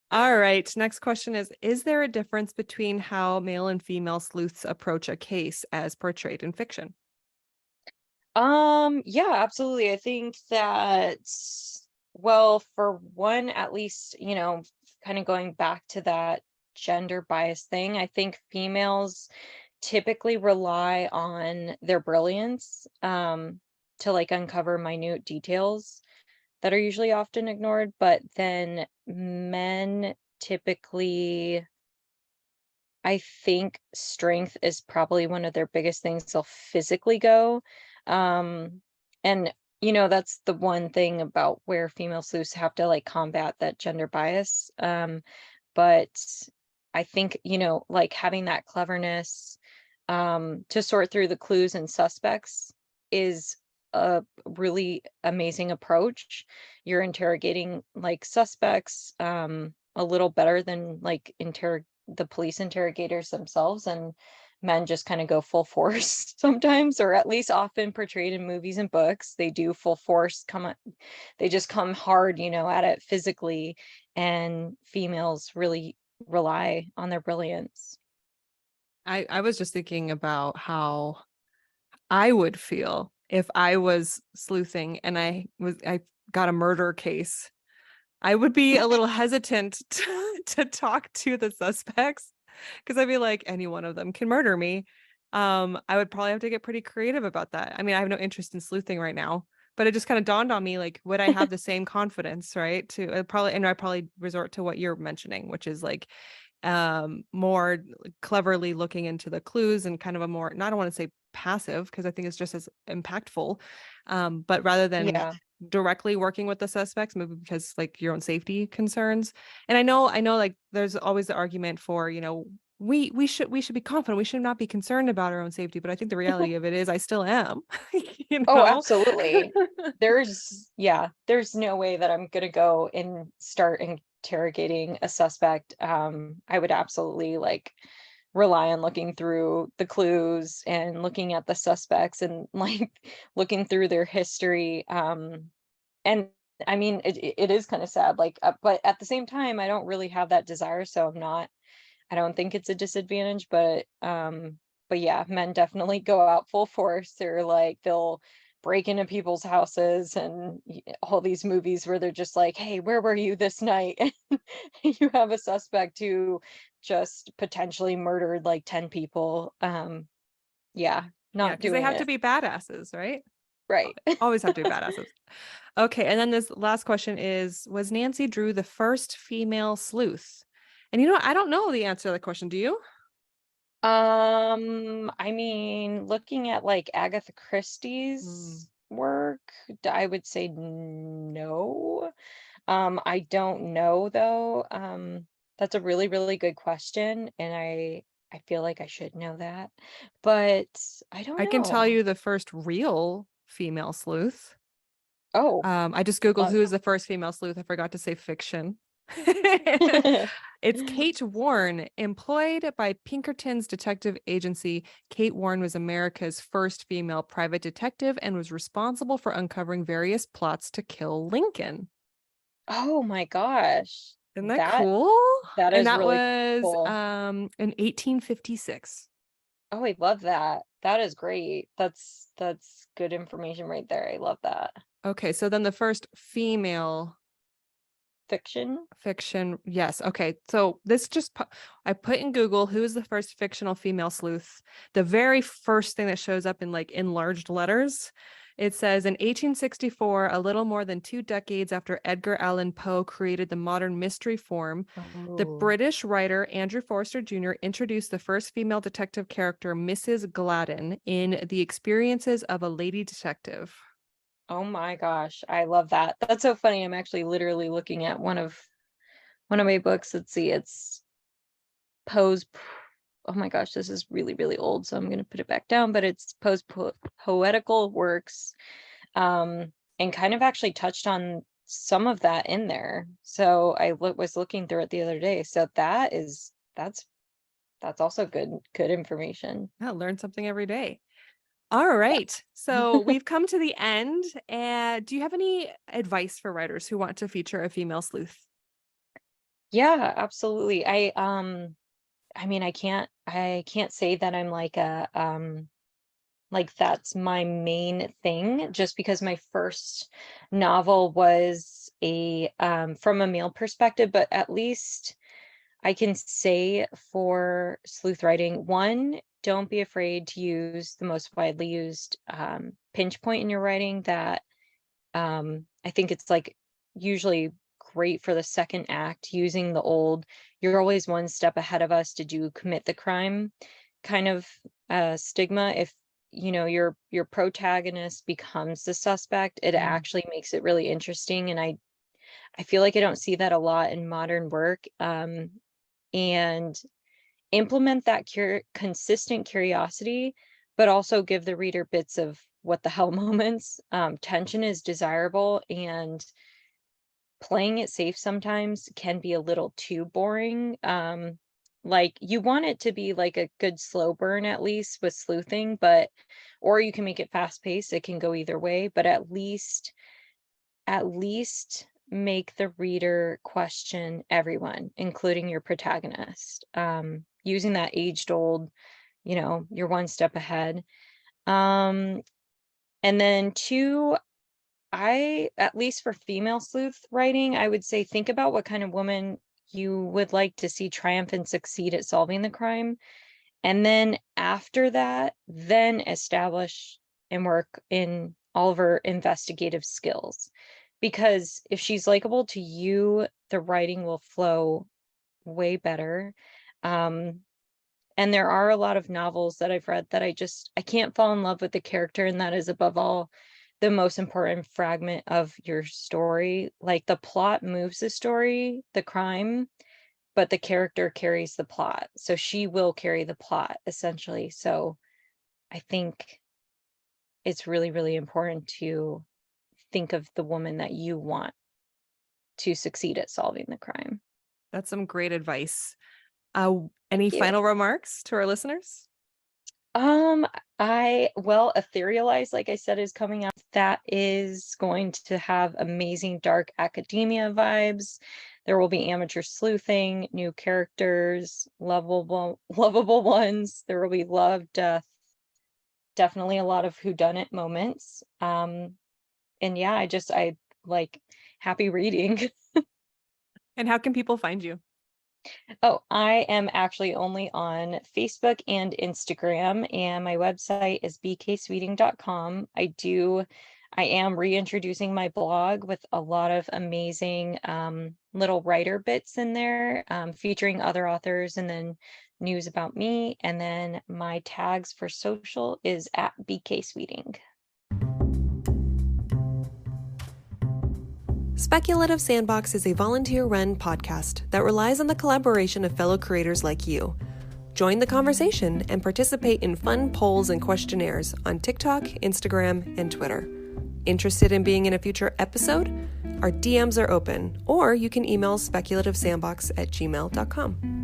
All right. Next question is there a difference between how male and female sleuths approach a case as portrayed in fiction? Yeah, absolutely. I think that, well, for one, at least, kind of going back to that gender bias thing, I think females typically rely on their brilliance, to like uncover minute details that are usually often ignored, but then men typically, I think strength is probably one of their biggest things. They'll physically go. And that's the one thing about where female sleuths have to like combat that gender bias. But I think, like having that cleverness, to sort through the clues and suspects is a really amazing approach. You're interrogating like suspects a little better than like the police interrogators themselves, and men just kind of go full force sometimes, or at least often portrayed in movies and books. They do full force they just come hard, at it physically, and females really rely on their brilliance. I was just thinking about how I would feel if I was sleuthing and I got a murder case. I would be a little hesitant to talk to the suspects because I'd be like, any one of them can murder me. I would probably have to get pretty creative about that. I mean, I have no interest in sleuthing right now, but it just kind of dawned on me, like, would I have the same confidence, right? I probably resort to what you're mentioning, which is like more cleverly looking into the clues and kind of a more, not, I don't want to say passive because I think it's just as impactful, but rather than Yeah. directly working with the suspects, maybe because like your own safety concerns. And I know like there's always the argument for, we should be confident, we should not be concerned about our own safety, but I think the reality of it is I still am. you Oh, know absolutely. There's no way that I'm gonna go and start interrogating a suspect. I would absolutely like rely on looking through the clues and looking at the suspects and like looking through their history. And I mean, it is kind of sad, like, but at the same time, I don't really have that desire, so I don't think it's a disadvantage, but yeah, men definitely go out full force. They're like they'll break into people's houses, and all these movies where they're just like, "Hey, where were you this night?" And you have a suspect who just potentially murdered like 10 people. Yeah, Yeah, not because they doing have to it. be badasses, right? Right. Always have to be badasses. Okay, and then this last question is, was Nancy Drew the first female sleuth? And I don't know the answer to that question. Do you? I mean, looking at like Agatha Mm. Christie's work, I would say no. I don't know though. That's a really, really good question, and I feel like I should know that, but I don't I can tell know. you the first real female sleuth. Oh, I just Googled uh, who is the first female sleuth. I forgot to say fiction. It's Kate Warren. Employed by Pinkerton's detective agency, Kate Warren was America's first female private detective and was responsible for uncovering various plots to kill Lincoln. oh my gosh. Isn't that That cool? that And is that really was cool. in 1856. Oh, I love that. That is great. That's good information right there. I love that. Okay, so then the first female Fiction? fiction. Yes. Okay. So I put in Google who is the first fictional female sleuth. The very first thing that shows up in like enlarged letters, it says in 1864, a little more than 2 decades after Edgar Allan Poe created the modern mystery form, the Oh. British writer Andrew Forster Jr. introduced the first female detective character, Mrs. Gladden, in The Experiences of a Lady Detective. Oh my gosh, I love that. That's so funny. I'm actually literally looking at one of my books. Let's see, it's Poe's oh my gosh, this is really, really old, so I'm gonna put it back down, but it's Poe's poetical works, and kind of actually touched on some of that in there. So I was looking through it the other day. So that's also good information. I learn something every day. All right. So we've come to the end. And do you have any advice for writers who want to feature a female sleuth? Yeah, absolutely. I mean, I can't say that I'm like that's my main thing, just because my first novel was a from a male perspective, but at least I can say for sleuth writing, one, don't be afraid to use the most widely used pinch point in your writing. That I think it's like usually great for the second act, using the old "you're always one step ahead of us, did you commit the crime" kind of stigma. If your protagonist becomes the suspect, it Mm. actually makes it really interesting, and I feel like I don't see that a lot in modern work. And implement that consistent curiosity, but also give the reader bits of what the hell moments. Tension is desirable, and playing it safe sometimes can be a little too boring. Like, you want it to be like a good slow burn, at least with sleuthing, but or you can make it fast paced. It can go either way, but at least make the reader question everyone, including your protagonist. Using that aged old, you're one step ahead. Um, and then two, at least for female sleuth writing, I would say think about what kind of woman you would like to see triumph and succeed at solving the crime. And then after that, then establish and work in all of her investigative skills. Because if she's likable to you, the writing will flow way better. Um, and there are a lot of novels that I've read that I can't fall in love with the character, and that is above all the most important fragment of your story. Like, the plot moves the story, the crime, but the character carries the plot. So she will carry the plot essentially. So I think it's really, really important to think of the woman that you want to succeed at solving the crime. That's some great advice. Any Thank you. final remarks to our listeners? Etherealize, like I said, is coming out. That is going to have amazing dark academia vibes. There will be amateur sleuthing, new characters, lovable ones. There will be love, death, definitely a lot of whodunit moments. And yeah, I like happy reading. And how can people find you? Oh, I am actually only on Facebook and Instagram, and my website is bksweeting.com. I am reintroducing my blog with a lot of amazing little writer bits in there, featuring other authors, and then news about me. And then my tags for social is at bksweeting. Speculative Sandbox is a volunteer-run podcast that relies on the collaboration of fellow creators like you. Join the conversation and participate in fun polls and questionnaires on TikTok, Instagram, and Twitter. Interested in being in a future episode? Our DMs are open, or you can email speculativesandbox@gmail.com.